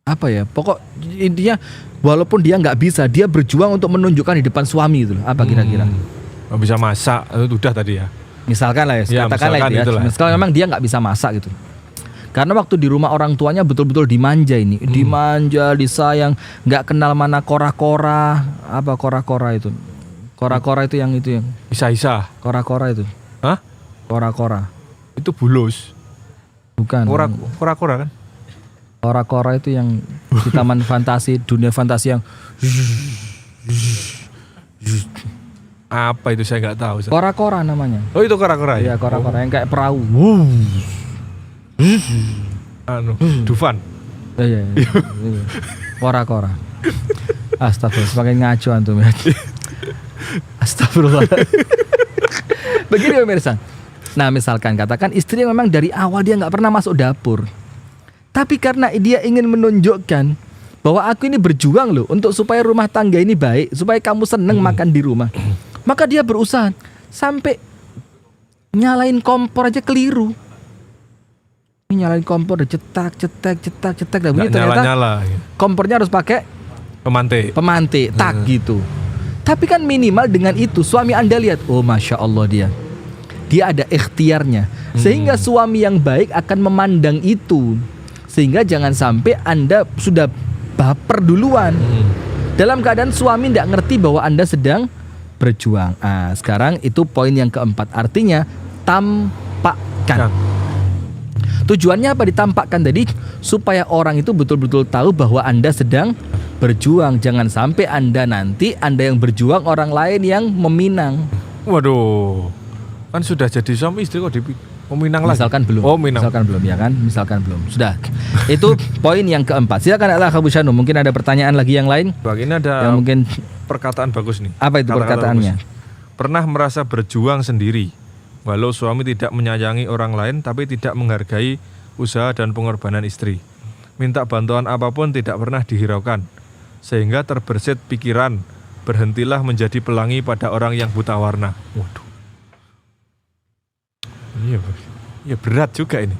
apa ya? Pokok intinya walaupun dia nggak bisa, dia berjuang untuk menunjukkan di depan suami itu loh. Apa kira-kira? Nggak bisa masak, itu udah tadi ya. Misalkan lah ya, katakanlah itu ya. Misalkan memang dia nggak bisa masak gitu. Karena waktu di rumah orang tuanya betul-betul dimanja ini, dimanja, disayang, nggak kenal mana kora-kora, apa kora-kora itu? Kora-kora itu yang Isa-isa. Kora-kora itu. Hah? Kora-kora. Itu bulus. Bukan. Kora-kora kan? Kora-kora itu yang di taman fantasi, dunia fantasi yang apa itu saya nggak tahu. kora-kora namanya. Oh, itu kora-kora Iya, ya? kora-kora yang kayak perahu. Dufan. Iya. Kora-kora. Astagfirullah, semakin ngaco antum ya. Astagfirullah. Begini pemirsa. Nah, misalkan katakan istri yang memang dari awal dia nggak pernah masuk dapur. Tapi karena dia ingin menunjukkan bahwa aku ini berjuang loh untuk supaya rumah tangga ini baik, supaya kamu seneng makan di rumah. Maka dia berusaha sampai nyalain kompor aja keliru. Ini nyalain kompor, cetak. Dan bunyi ternyata nyala. kompornya harus pakai pemantik, tak gitu. Tapi kan minimal dengan itu suami Anda lihat, oh Masya Allah dia ada ikhtiarnya. Sehingga suami yang baik akan memandang itu. Sehingga jangan sampai Anda sudah baper duluan. Dalam keadaan suami tidak ngerti bahwa Anda sedang berjuang. Sekarang itu poin yang keempat. Artinya tampakkan. Tujuannya apa ditampakkan tadi? Supaya orang itu betul-betul tahu bahwa Anda sedang berjuang. Jangan sampai Anda yang berjuang, orang lain yang meminang. Waduh, kan sudah jadi suami istri kok meminang lagi. Misalkan belum. Oh, minang. Misalkan belum ya kan? Misalkan belum. Sudah. Itu poin yang keempat. Silakan Abu Syanu, mungkin ada pertanyaan lagi yang lain? Ini ada yang mungkin perkataan bagus nih. Apa itu perkataannya? Pernah merasa berjuang sendiri, walau suami tidak menyayangi orang lain, tapi tidak menghargai usaha dan pengorbanan istri. Minta bantuan apapun tidak pernah dihiraukan, sehingga terbersit pikiran, berhentilah menjadi pelangi pada orang yang buta warna. Waduh. Iya berat juga ini.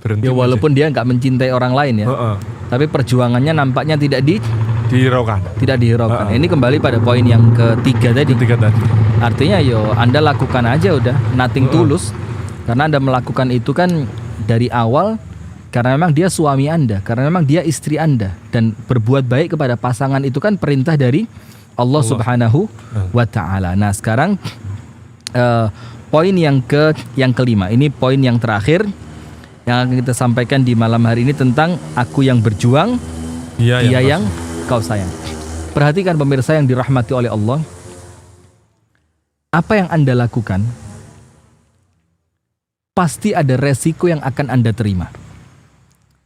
Berhenti ya walaupun dia nggak mencintai orang lain ya, tapi perjuangannya nampaknya tidak dihiraukan. Ini kembali pada poin yang ketiga tadi. Artinya Anda lakukan aja udah, nothing tulus. Karena Anda melakukan itu kan dari awal karena memang dia suami Anda, karena memang dia istri Anda, dan berbuat baik kepada pasangan itu kan perintah dari Allah Subhanahu wa Ta'ala. Nah, sekarang poin yang kelima, ini poin yang terakhir yang akan kita sampaikan di malam hari ini tentang aku yang berjuang, dia yang kau sayang. Perhatikan pemirsa yang dirahmati oleh Allah, apa yang Anda lakukan pasti ada resiko yang akan Anda terima.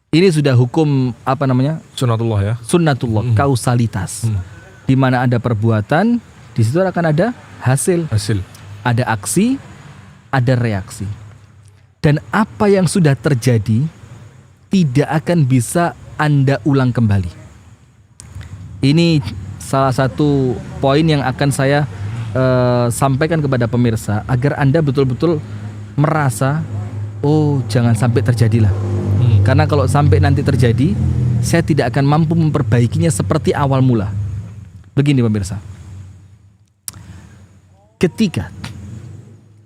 Ini sudah hukum apa namanya? Sunnatullah ya. Sunnatullah, kausalitas. Di mana ada perbuatan, di situ akan ada hasil. Ada aksi, ada reaksi. Dan apa yang sudah terjadi tidak akan bisa Anda ulang kembali. Ini salah satu poin yang akan saya sampaikan kepada pemirsa agar Anda betul-betul merasa, oh jangan sampai terjadilah. Karena kalau sampai nanti terjadi, saya tidak akan mampu memperbaikinya seperti awal mula. Begini pemirsa, ketika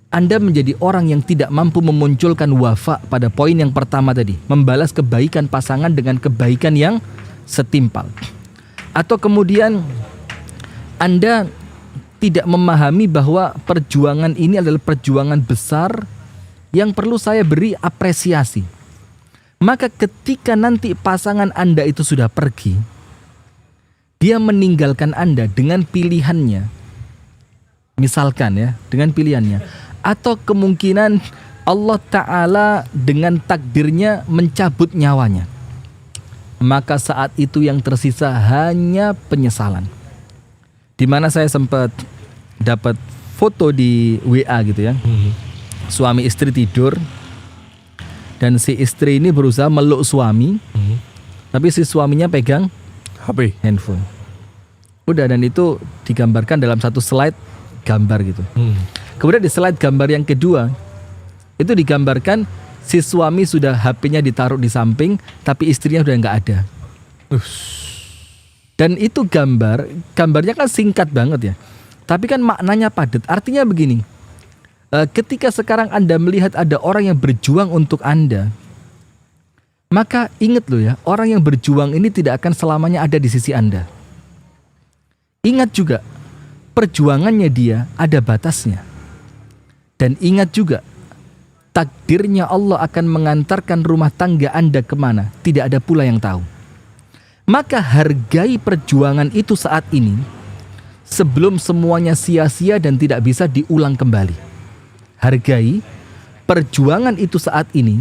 Anda menjadi orang yang tidak mampu memunculkan wafa pada poin yang pertama tadi, membalas kebaikan pasangan dengan kebaikan yang setimpal, atau kemudian Anda tidak memahami bahwa perjuangan ini adalah perjuangan besar yang perlu saya beri apresiasi, maka ketika nanti pasangan Anda itu sudah pergi, dia meninggalkan Anda dengan pilihannya, misalkan ya, dengan pilihannya, atau kemungkinan Allah Ta'ala dengan takdirnya mencabut nyawanya, maka saat itu yang tersisa hanya penyesalan. Dimana saya sempat dapat foto di WA gitu ya, suami istri tidur, dan si istri ini berusaha meluk suami, tapi si suaminya pegang HP, handphone. Udah, dan itu digambarkan dalam satu slide gambar gitu. Kemudian di slide gambar yang kedua, itu digambarkan si suami sudah HP-nya ditaruh di samping, tapi istrinya udah nggak ada. Dan itu gambarnya kan singkat banget ya, tapi kan maknanya padat. Artinya begini, ketika sekarang Anda melihat ada orang yang berjuang untuk Anda, maka ingat loh ya, orang yang berjuang ini tidak akan selamanya ada di sisi Anda. Ingat juga, perjuangannya dia ada batasnya. Dan ingat juga, takdirnya Allah akan mengantarkan rumah tangga Anda kemana, tidak ada pula yang tahu. Maka hargai perjuangan itu saat ini, sebelum semuanya sia-sia dan tidak bisa diulang kembali. Hargai perjuangan itu saat ini,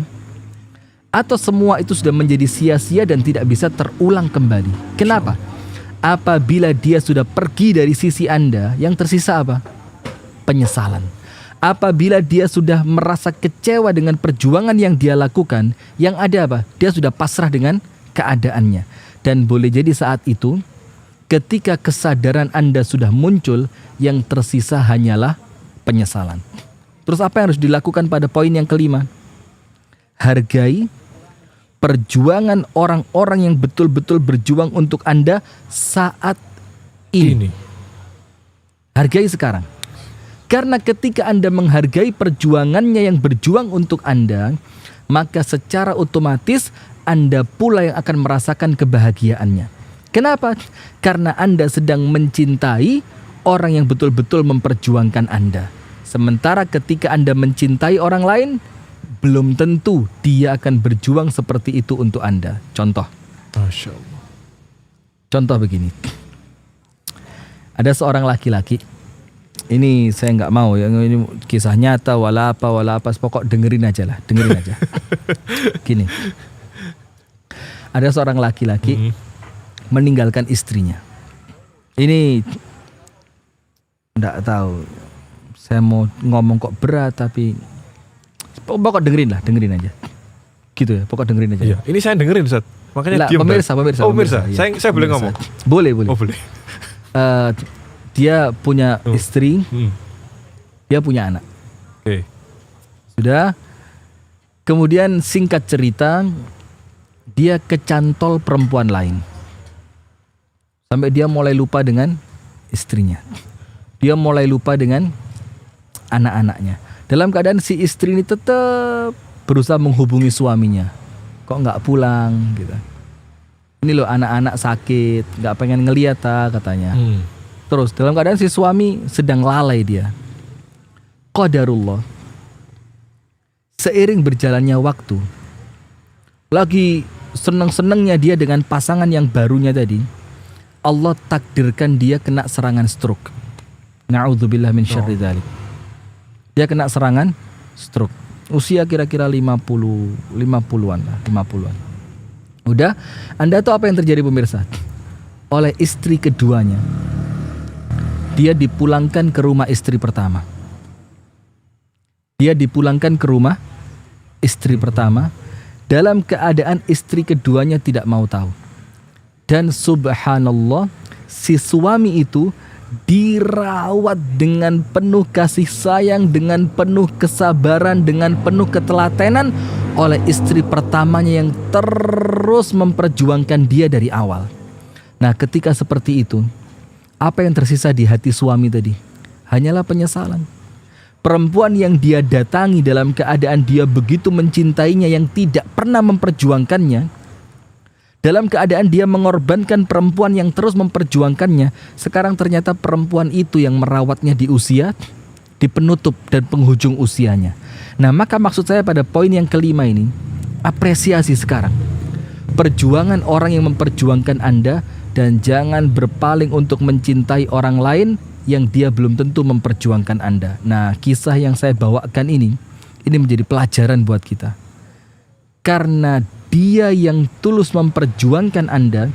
atau semua itu sudah menjadi sia-sia dan tidak bisa terulang kembali. Kenapa? Apabila dia sudah pergi dari sisi Anda, yang tersisa apa? Penyesalan. Apabila dia sudah merasa kecewa dengan perjuangan yang dia lakukan, yang ada apa? Dia sudah pasrah dengan keadaannya. Dan boleh jadi saat itu, ketika kesadaran Anda sudah muncul, yang tersisa hanyalah penyesalan. Terus apa yang harus dilakukan pada poin yang kelima? Hargai perjuangan orang-orang yang betul-betul berjuang untuk Anda saat ini. Hargai sekarang. Karena ketika Anda menghargai perjuangannya yang berjuang untuk Anda, maka secara otomatis Anda pula yang akan merasakan kebahagiaannya. Kenapa? Karena Anda sedang mencintai orang yang betul-betul memperjuangkan Anda. Sementara ketika Anda mencintai orang lain, belum tentu dia akan berjuang seperti itu untuk Anda. Contoh. Masya Allah. Contoh begini. Ada seorang laki-laki. Ini saya nggak mau ya, ini kisah nyata wala apa, pokok dengerin aja lah, dengerin aja. Gini. Ada seorang laki-laki meninggalkan istrinya. Ini nggak tahu. Saya mau ngomong kok berat, tapi pokok dengerin aja. Gitu ya, pokok dengerin aja. Iya. Ini saya dengerin, Ustaz. Makanya diam. Pemirsa. Oh, pemirsa. Iya. Saya boleh ngomong. Boleh. Oh, boleh. Dia punya istri, dia punya anak. Oke. Sudah. Kemudian singkat cerita, dia kecantol perempuan lain. Sampai dia mulai lupa dengan istrinya. Dia mulai lupa dengan anak-anaknya. Dalam keadaan si istri ini tetap berusaha menghubungi suaminya. Kok nggak pulang gitu. Ini loh anak-anak sakit, nggak pengen ngeliat katanya. Terus dalam keadaan si suami sedang lalai dia. Qadarullah. Seiring berjalannya waktu, lagi seneng-senengnya dia dengan pasangan yang barunya tadi, Allah takdirkan dia kena serangan stroke. Na'udzubillah min syarri dzalik. Dia kena serangan stroke. Usia kira-kira 50-an lah, 50-an. Udah, Anda tahu apa yang terjadi pemirsa? Oleh istri keduanya, dia dipulangkan ke rumah istri pertama. Dia dipulangkan ke rumah istri pertama dalam keadaan istri keduanya tidak mau tahu. Dan subhanallah, si suami itu dirawat dengan penuh kasih sayang, dengan penuh kesabaran, dengan penuh ketelatenan oleh istri pertamanya yang terus memperjuangkan dia dari awal. Nah, ketika seperti itu, apa yang tersisa di hati suami tadi? Hanyalah penyesalan. Perempuan yang dia datangi dalam keadaan dia begitu mencintainya yang tidak pernah memperjuangkannya, dalam keadaan dia mengorbankan perempuan yang terus memperjuangkannya, sekarang ternyata perempuan itu yang merawatnya di usia, di penutup dan penghujung usianya. Nah, maka maksud saya pada poin yang kelima ini, apresiasi sekarang perjuangan orang yang memperjuangkan Anda, dan jangan berpaling untuk mencintai orang lain yang dia belum tentu memperjuangkan Anda. Nah, kisah yang saya bawakan ini menjadi pelajaran buat kita. Karena dia yang tulus memperjuangkan Anda,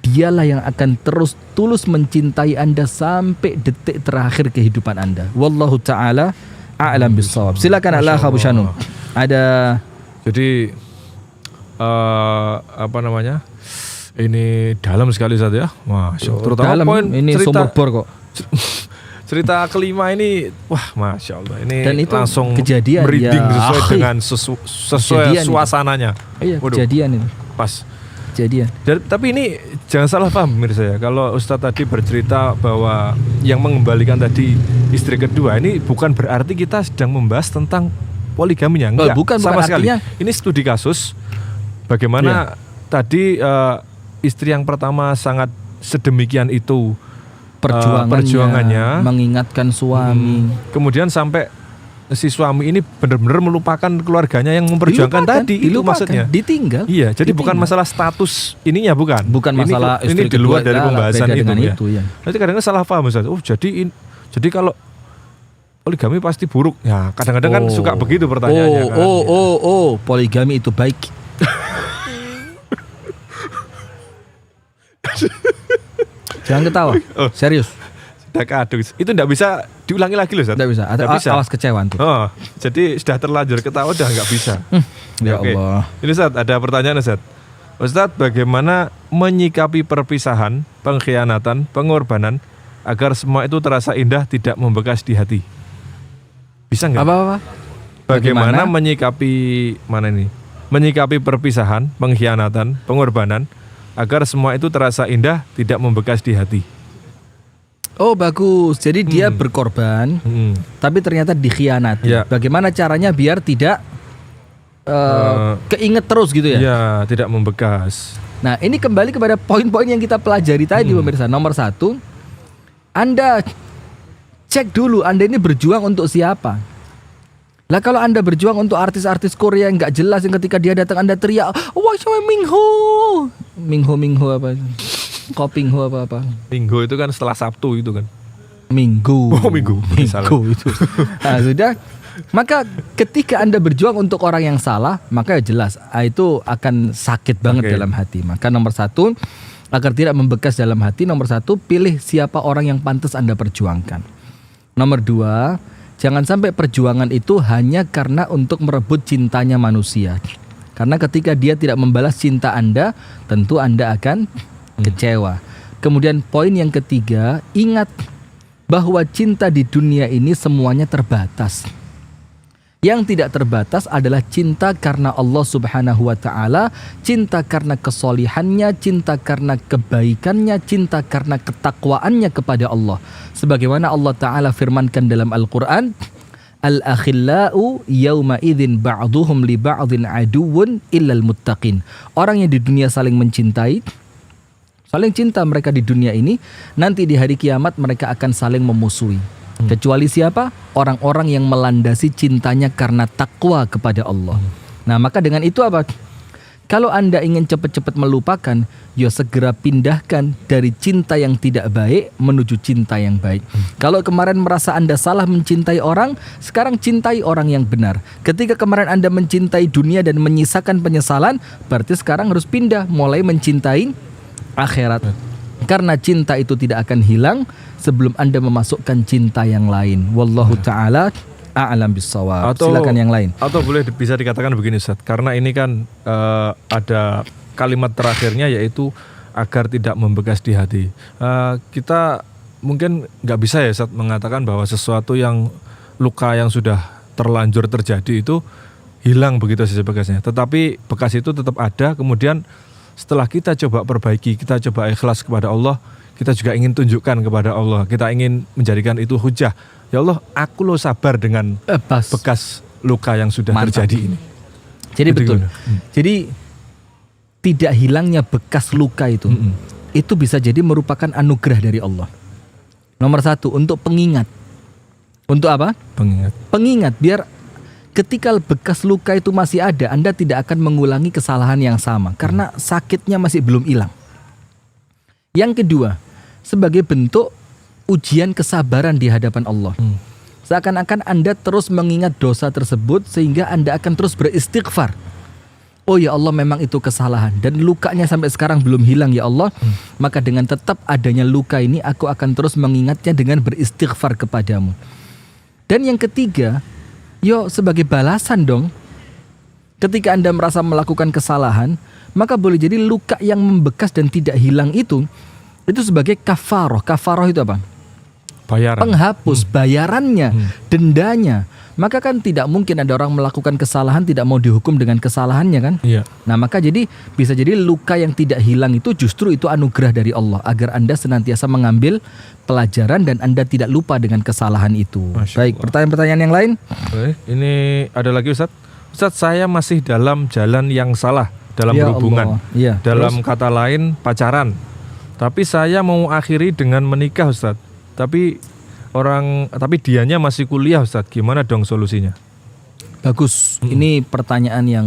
dialah yang akan terus tulus mencintai Anda sampai detik terakhir kehidupan Anda. Wallahu ta'ala a'lam bissawab. Silakan Allah Abu Shanum. Ada jadi apa namanya? Ini dalam sekali Ustaz ya. Masya Allah. Terutama dalam, poin ini cerita sumber bor kok. Cerita kelima ini, wah Masya Allah. Ini dan itu langsung kejadian merinding ya, sesuai dengan sesuai suasananya. Iya, waduh, kejadian itu. Pas. Kejadian. Tapi ini jangan salah paham pemirsa ya. Kalau Ustadz tadi bercerita bahwa yang mengembalikan tadi istri kedua, ini bukan berarti kita sedang membahas tentang poligaminya. Enggak, bukan sama sekali. Artinya, ini studi kasus bagaimana tadi istri yang pertama sangat sedemikian itu perjuangannya mengingatkan suami. Kemudian sampai si suami ini benar-benar melupakan keluarganya yang memperjuangkan tadi. Itu maksudnya. Ditinggal. Iya, jadi bukan masalah status ininya, bukan. Bukan masalah ini di luar dari pembahasan itu ya. Ya. Nanti kadang-kadang salah paham Ustaz. Oh, jadi kalau poligami pasti buruk. Ya, kadang-kadang kan suka begitu pertanyaannya kan. Poligami itu baik. Jangan ketawa. Serius. Sudah kado. Itu enggak bisa diulangi lagi loh Ustaz. Enggak bisa. Awas kecewa tuh. Oh, jadi sudah terlanjur ketawa udah enggak bisa. Ya Allah. Ini Ustaz, ada pertanyaan Ustaz. Ustaz, bagaimana menyikapi perpisahan, pengkhianatan, pengorbanan agar semua itu terasa indah, tidak membekas di hati? Bisa enggak? Apa? Bagaimana menyikapi perpisahan, pengkhianatan, pengorbanan agar semua itu terasa indah, tidak membekas di hati? Oh, bagus. Jadi dia berkorban, tapi ternyata dikhianati. Ya. Bagaimana caranya biar tidak keinget terus gitu ya? Ya, tidak membekas. Nah, ini kembali kepada poin-poin yang kita pelajari tadi pemirsa. Nomor 1, Anda cek dulu Anda ini berjuang untuk siapa. Lah kalau Anda berjuang untuk artis-artis Korea yang nggak jelas, yang ketika dia datang Anda teriak, wah sama Mingho apa? Kopingho apa? Minggu itu kan setelah Sabtu itu kan. Minggu itu. Nah, sudah. Maka ketika Anda berjuang untuk orang yang salah, maka ya jelas itu akan sakit banget dalam hati. Maka nomor 1, agar tidak membekas dalam hati, nomor 1, pilih siapa orang yang pantas Anda perjuangkan. Nomor 2, jangan sampai perjuangan itu hanya karena untuk merebut cintanya manusia. Karena ketika dia tidak membalas cinta Anda, tentu Anda akan kecewa. Kemudian poin yang ketiga, ingat bahwa cinta di dunia ini semuanya terbatas. Yang tidak terbatas adalah cinta karena Allah Subhanahu wa ta'ala, cinta karena kesolihannya, cinta karena kebaikannya, cinta karena ketakwaannya kepada Allah. Sebagaimana Allah Ta'ala firmankan dalam Al-Quran, Al-akhillau yawma idzin ba'duhum li ba'dhin aduwwun illal muttaqin. Orang yang di dunia saling mencintai, saling cinta mereka di dunia ini, nanti di hari kiamat mereka akan saling memusuhi. Kecuali siapa? Orang-orang yang melandasi cintanya karena takwa kepada Allah. Nah, maka dengan itu apa? Kalau Anda ingin cepat-cepat melupakan, ya segera pindahkan dari cinta yang tidak baik menuju cinta yang baik. Kalau kemarin merasa Anda salah mencintai orang, sekarang cintai orang yang benar. Ketika kemarin Anda mencintai dunia dan menyisakan penyesalan, berarti sekarang harus pindah, mulai mencintai akhirat. Karena cinta itu tidak akan hilang sebelum Anda memasukkan cinta yang lain. Wallahu ta'ala a'lam bissawab. Silakan yang lain. Atau boleh bisa dikatakan begini Ustaz, karena ini kan ada kalimat terakhirnya yaitu agar tidak membekas di hati. Kita mungkin nggak bisa ya Ustaz mengatakan bahwa sesuatu yang luka yang sudah terlanjur terjadi itu hilang begitu saja bekasnya. Tetapi bekas itu tetap ada, kemudian setelah kita coba perbaiki, kita coba ikhlas kepada Allah, kita juga ingin tunjukkan kepada Allah, kita ingin menjadikan itu hujah. Ya Allah, aku lo sabar dengan bekas luka yang sudah terjadi ini. Jadi betul. Jadi tidak hilangnya bekas luka itu bisa jadi merupakan anugerah dari Allah. Nomor satu, untuk pengingat. Untuk apa? Pengingat, biar ketika bekas luka itu masih ada, Anda tidak akan mengulangi kesalahan yang sama karena sakitnya masih belum hilang. Yang kedua, sebagai bentuk ujian kesabaran di hadapan Allah. Seakan-akan Anda terus mengingat dosa tersebut sehingga Anda akan terus beristighfar. Oh ya Allah, memang itu kesalahan dan lukanya sampai sekarang belum hilang ya Allah. Maka dengan tetap adanya luka ini, aku akan terus mengingatnya dengan beristighfar kepadamu. Dan yang ketiga, sebagai balasan dong. Ketika Anda merasa melakukan kesalahan, maka boleh jadi luka yang membekas dan tidak hilang itu sebagai kafaroh. Kafaroh itu apa? Bayaran. Penghapus, bayarannya, dendanya. Maka kan tidak mungkin ada orang melakukan kesalahan tidak mau dihukum dengan kesalahannya kan? Iya. Nah maka bisa jadi luka yang tidak hilang itu justru itu anugerah dari Allah agar Anda senantiasa mengambil pelajaran dan Anda tidak lupa dengan kesalahan itu. Baik, pertanyaan-pertanyaan yang lain? Ini ada lagi Ustaz. Ustaz, saya masih dalam jalan yang salah dalam berhubungan. Dalam kata lain pacaran. Tapi saya mau akhiri dengan menikah Ustaz. Tapi dianya masih kuliah Ustaz. Gimana dong solusinya? Bagus. Ini pertanyaan yang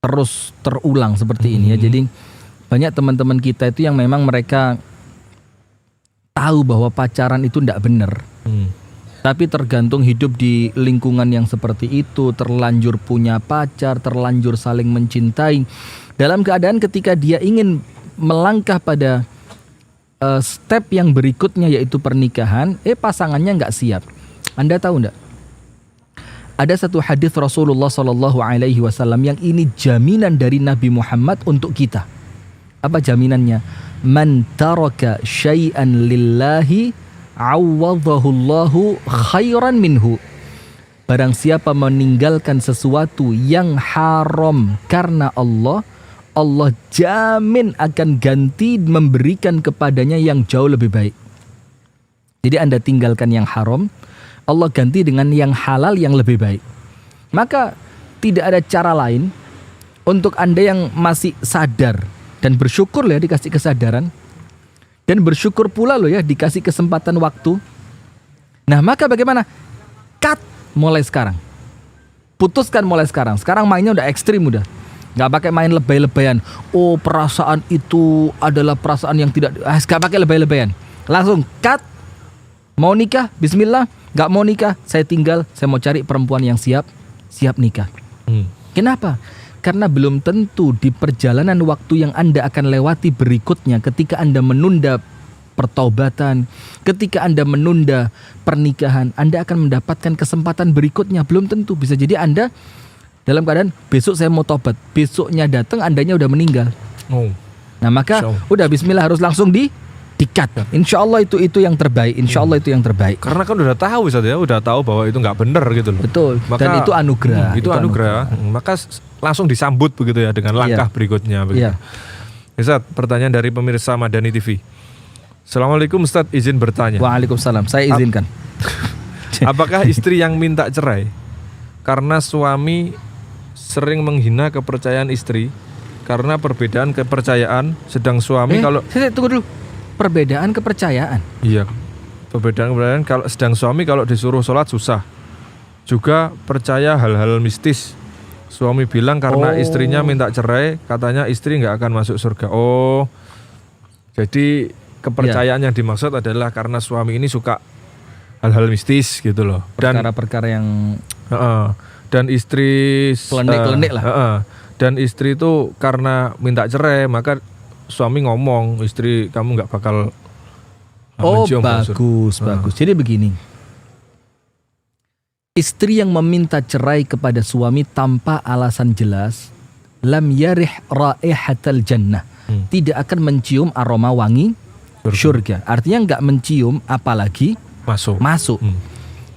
terus terulang seperti ini ya. Jadi banyak teman-teman kita itu yang memang mereka tahu bahwa pacaran itu tidak benar. Tapi tergantung hidup di lingkungan yang seperti itu, terlanjur punya pacar, terlanjur saling mencintai. Dalam keadaan ketika dia ingin melangkah pada step yang berikutnya yaitu pernikahan, pasangannya nggak siap. Anda tahu nggak? Ada satu hadis Rasulullah SAW yang ini jaminan dari Nabi Muhammad untuk kita. Apa jaminannya? Man taraka syai'an lillahi awwadhahullahu khairan minhu. Barang siapa meninggalkan sesuatu yang haram karena Allah jamin akan ganti memberikan kepadanya yang jauh lebih baik. Jadi Anda tinggalkan yang haram, Allah ganti dengan yang halal yang lebih baik. Maka tidak ada cara lain untuk Anda yang masih sadar dan bersyukur ya dikasih kesadaran, dan bersyukur pula dikasih kesempatan waktu. Nah maka bagaimana? Cut mulai sekarang. Putuskan mulai sekarang. Sekarang mainnya udah ekstrim udah. Gak pakai main lebay-lebayan. Oh perasaan itu adalah perasaan yang tidak. Gak pakai lebay-lebayan. Langsung cut. Mau nikah? Bismillah. Gak mau nikah? Saya tinggal. Saya mau cari perempuan yang siap nikah. Kenapa? Karena belum tentu di perjalanan waktu yang Anda akan lewati berikutnya, ketika Anda menunda pertaubatan, ketika Anda menunda pernikahan, Anda akan mendapatkan kesempatan berikutnya. Belum tentu. Bisa jadi Anda dalam keadaan besok saya mau tobat, besoknya datang Andanya udah meninggal. Nah maka udah bismillah harus langsung di-cut. Insya Allah itu yang terbaik. Insya Allah itu yang terbaik. Karena kan udah tahu Ustaz ya, udah tahu bahwa itu nggak benar gitu loh. Betul. Maka, dan itu anugerah. Itu anugerah. Maka langsung disambut begitu ya dengan langkah berikutnya. Begitu. Ustaz, pertanyaan dari pemirsa Madani TV. Assalamualaikum Ustaz, izin bertanya. Waalaikumsalam. Saya izinkan. Apakah istri yang minta cerai karena suami sering menghina kepercayaan istri karena perbedaan kepercayaan, sedang suami tunggu dulu. Perbedaan kepercayaan? Iya. Perbedaan kepercayaan, kalau sedang suami kalau disuruh sholat susah. Juga percaya hal-hal mistis. Suami bilang karena istrinya minta cerai, katanya istri nggak akan masuk surga. Oh, jadi kepercayaan yang dimaksud adalah karena suami ini suka hal-hal mistis gitu loh. Dan perkara-perkara yang dan istri klenik-klenik lah. Dan istri itu karena minta cerai, maka suami ngomong, istri kamu nggak bakal mencium bagus. Jadi begini. Istri yang meminta cerai kepada suami tanpa alasan jelas, lam yarih raihatal jannah, tidak akan mencium aroma wangi surga. Artinya nggak mencium, apalagi masuk.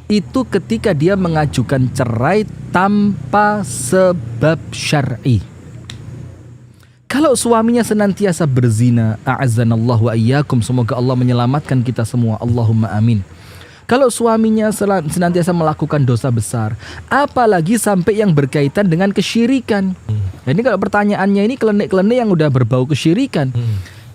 Itu ketika dia mengajukan cerai tanpa sebab syar'i. Kalau suaminya senantiasa berzina, a'azzanallahu wa iyyakum, semoga Allah menyelamatkan kita semua, Allahumma amin. Kalau suaminya senantiasa melakukan dosa besar, apalagi sampai yang berkaitan dengan kesyirikan. Nah, ini kalau pertanyaannya ini klenik-klenik yang udah berbau kesyirikan,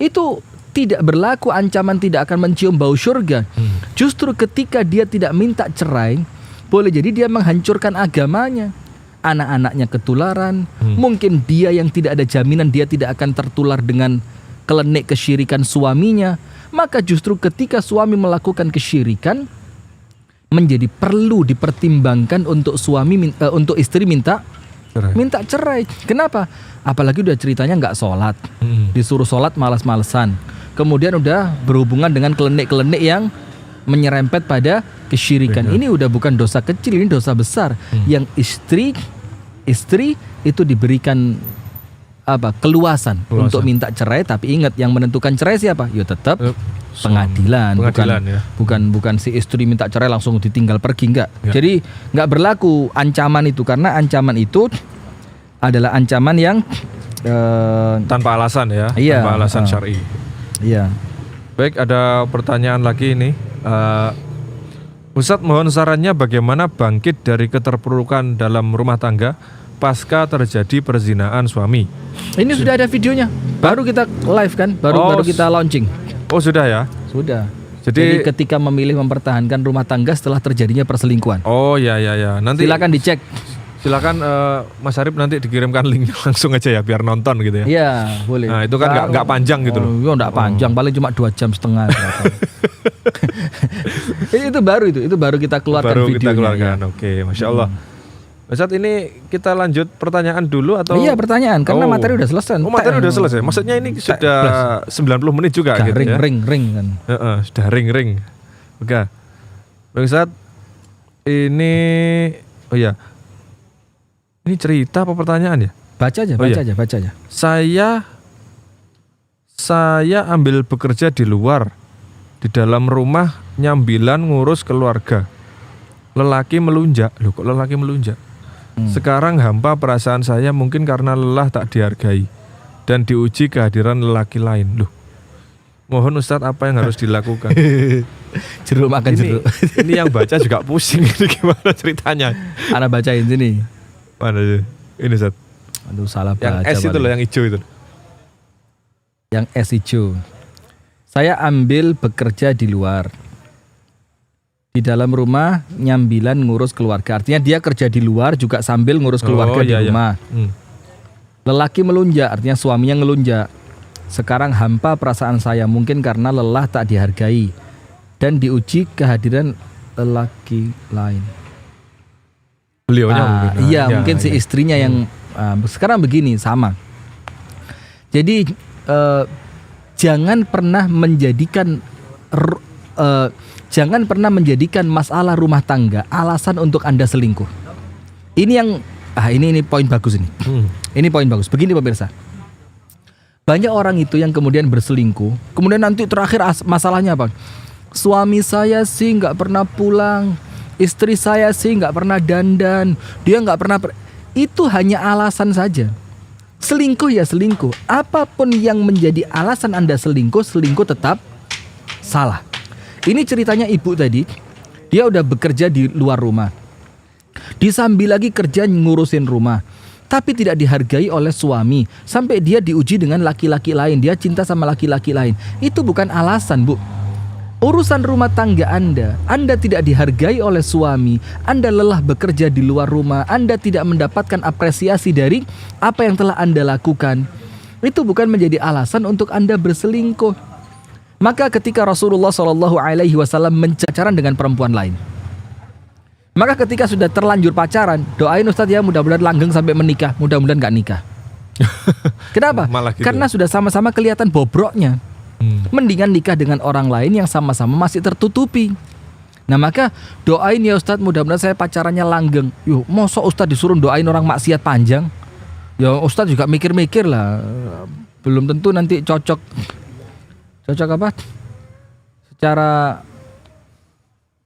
itu tidak berlaku ancaman tidak akan mencium bau surga. Justru ketika dia tidak minta cerai, boleh jadi dia menghancurkan agamanya. Anak-anaknya ketularan, mungkin dia yang tidak ada jaminan dia tidak akan tertular dengan klenik kesyirikan suaminya. Maka justru ketika suami melakukan kesyirikan, menjadi perlu dipertimbangkan untuk untuk istri minta cerai. Kenapa? Apalagi udah ceritanya nggak sholat, disuruh sholat malas-malesan, kemudian udah berhubungan dengan klenik-klenik yang menyerempet pada kesyirikan. Ini udah bukan dosa kecil, ini dosa besar. Yang istri itu diberikan keluasan untuk minta cerai, tapi ingat yang menentukan cerai siapa? Ya tetap pengadilan ya. Bukan si istri minta cerai langsung ditinggal pergi, enggak. Ya. Jadi enggak berlaku ancaman itu, karena ancaman itu adalah ancaman yang tanpa alasan ya, tanpa alasan syar'i. Iya. Baik, ada pertanyaan lagi ini. Ustadz, mohon sarannya bagaimana bangkit dari keterpurukan dalam rumah tangga pasca terjadi perzinaan suami. Ini sudah ada videonya. Baru kita live kan, baru kita launching. Oh, sudah ya? Sudah. Jadi ketika memilih mempertahankan rumah tangga setelah terjadinya perselingkuhan. Oh ya. Nanti silakan dicek. Silakan Mas Arif nanti dikirimkan linknya langsung aja ya biar nonton gitu ya. Iya, boleh. Nah, itu kan nggak panjang gitu loh. Iya, nggak panjang, paling cuma 2,5 jam. itu baru kita keluarkan videonya. Kita keluarkan. Ya. Oke, Masya Allah. Saat ini kita lanjut pertanyaan dulu atau? Iya, pertanyaan karena materi udah selesai. Oh, materi udah selesai. Maksudnya ini sudah 90 menit juga gitu ya. Ring kan. Sudah ring. Oke. Bang Ustaz, ini ini cerita apa pertanyaan ya? Baca aja. Saya ambil bekerja di luar. Di dalam rumah nyambilan ngurus keluarga. Lelaki melunjak. Loh, kok lelaki melunjak? Sekarang hampa perasaan saya mungkin karena lelah tak dihargai dan diuji kehadiran lelaki lain. Loh, mohon Ustadz apa yang harus dilakukan? Jeruk makan jeruk. Ini yang baca juga pusing. Ini gimana ceritanya? Ana bacain sini. Mana sih? Ini Ustadz. Aduh, salah baca. Yang S itu loh, yang hijau itu. Yang S hijau. Saya ambil bekerja di luar. Di dalam rumah nyambilan ngurus keluarga. Artinya dia kerja di luar juga sambil ngurus keluarga di rumah. Lelaki melunjak, artinya suaminya ngelunjak. Sekarang hampa perasaan saya mungkin karena lelah tak dihargai dan diuji kehadiran lelaki lain. Beliaunya mungkin si istrinya yang sekarang begini sama. Jadi jangan pernah menjadikan masalah rumah tangga alasan untuk Anda selingkuh. Ini yang ini poin bagus ini. Ini poin bagus. Begini pemirsa. Banyak orang itu yang kemudian berselingkuh, kemudian nanti terakhir masalahnya apa? Suami saya sih nggak pernah pulang, istri saya sih nggak pernah dandan, dia nggak pernah. Itu hanya alasan saja. Selingkuh ya selingkuh. Apapun yang menjadi alasan Anda selingkuh tetap salah. Ini ceritanya ibu tadi, dia udah bekerja di luar rumah, disambil lagi kerja ngurusin rumah, tapi tidak dihargai oleh suami, sampai dia diuji dengan laki-laki lain, dia cinta sama laki-laki lain. Itu bukan alasan, Bu. urusan rumah tangga Anda tidak dihargai oleh suami, Anda lelah bekerja di luar rumah, Anda tidak mendapatkan apresiasi dari apa yang telah Anda lakukan, itu bukan menjadi alasan untuk Anda berselingkuh. Maka ketika Rasulullah SAW pacaran dengan perempuan lain, maka ketika sudah terlanjur pacaran, doain Ustadz ya mudah-mudahan langgeng sampai menikah, mudah-mudahan gak nikah. Kenapa? Gitu. Karena sudah sama-sama kelihatan bobroknya. Mendingan nikah dengan orang lain yang sama-sama masih tertutupi. Nah maka doain ya Ustadz, mudah-mudahan saya pacarannya langgeng. Yuk, masa Ustadz disuruh doain orang maksiat panjang? Ya Ustadz juga mikir-mikir lah. Belum tentu nanti cocok apa? Secara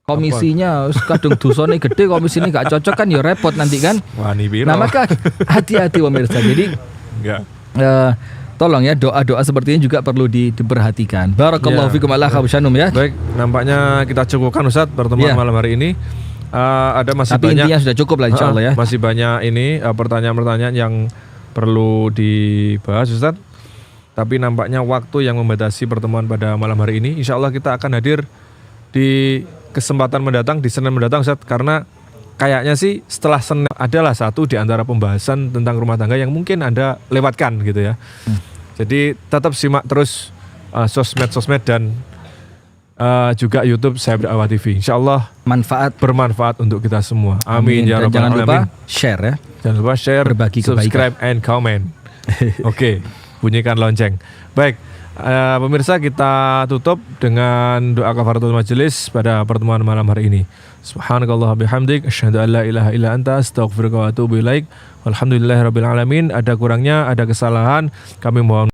komisinya kadung dosane gede, komisi ini gak cocok kan ya repot nanti kan. Wani biro. Nah maka hati-hati pemirsa. Jadi tolong ya doa-doa seperti ini juga perlu diperhatikan. Barakallahu fikum ala khabsyanum ya. Baik, nampaknya kita cukupkan Ustaz pertemuan malam hari ini. Ada masih tapi banyak. Intinya sudah cukup lah insyaallah ya. Masih banyak ini pertanyaan-pertanyaan yang perlu dibahas Ustaz. Tapi nampaknya waktu yang membatasi pertemuan pada malam hari ini. Insyaallah kita akan hadir di kesempatan mendatang, di Senin mendatang Ustaz, karena kayaknya sih setelah Senin adalah satu di antara pembahasan tentang rumah tangga yang mungkin Anda lewatkan gitu ya. Jadi tetap simak terus sosmed dan juga YouTube Syahib Dakwah TV. Insyaallah bermanfaat untuk kita semua. Amin ya rabbal alamin. Jangan lupa share ya. Jangan lupa share, berbagi subscribe and comment. Oke, bunyikan lonceng. Baik. Pemirsa, kita tutup dengan doa kafaratul majelis pada pertemuan malam hari ini. Subhanakallah bihamdik, asyhadu an la ilaha illa anta, astaghfiruka wa atubu ilaik. Walhamdulillahirabbil alamin. Ada kurangnya, ada kesalahan, kami mohon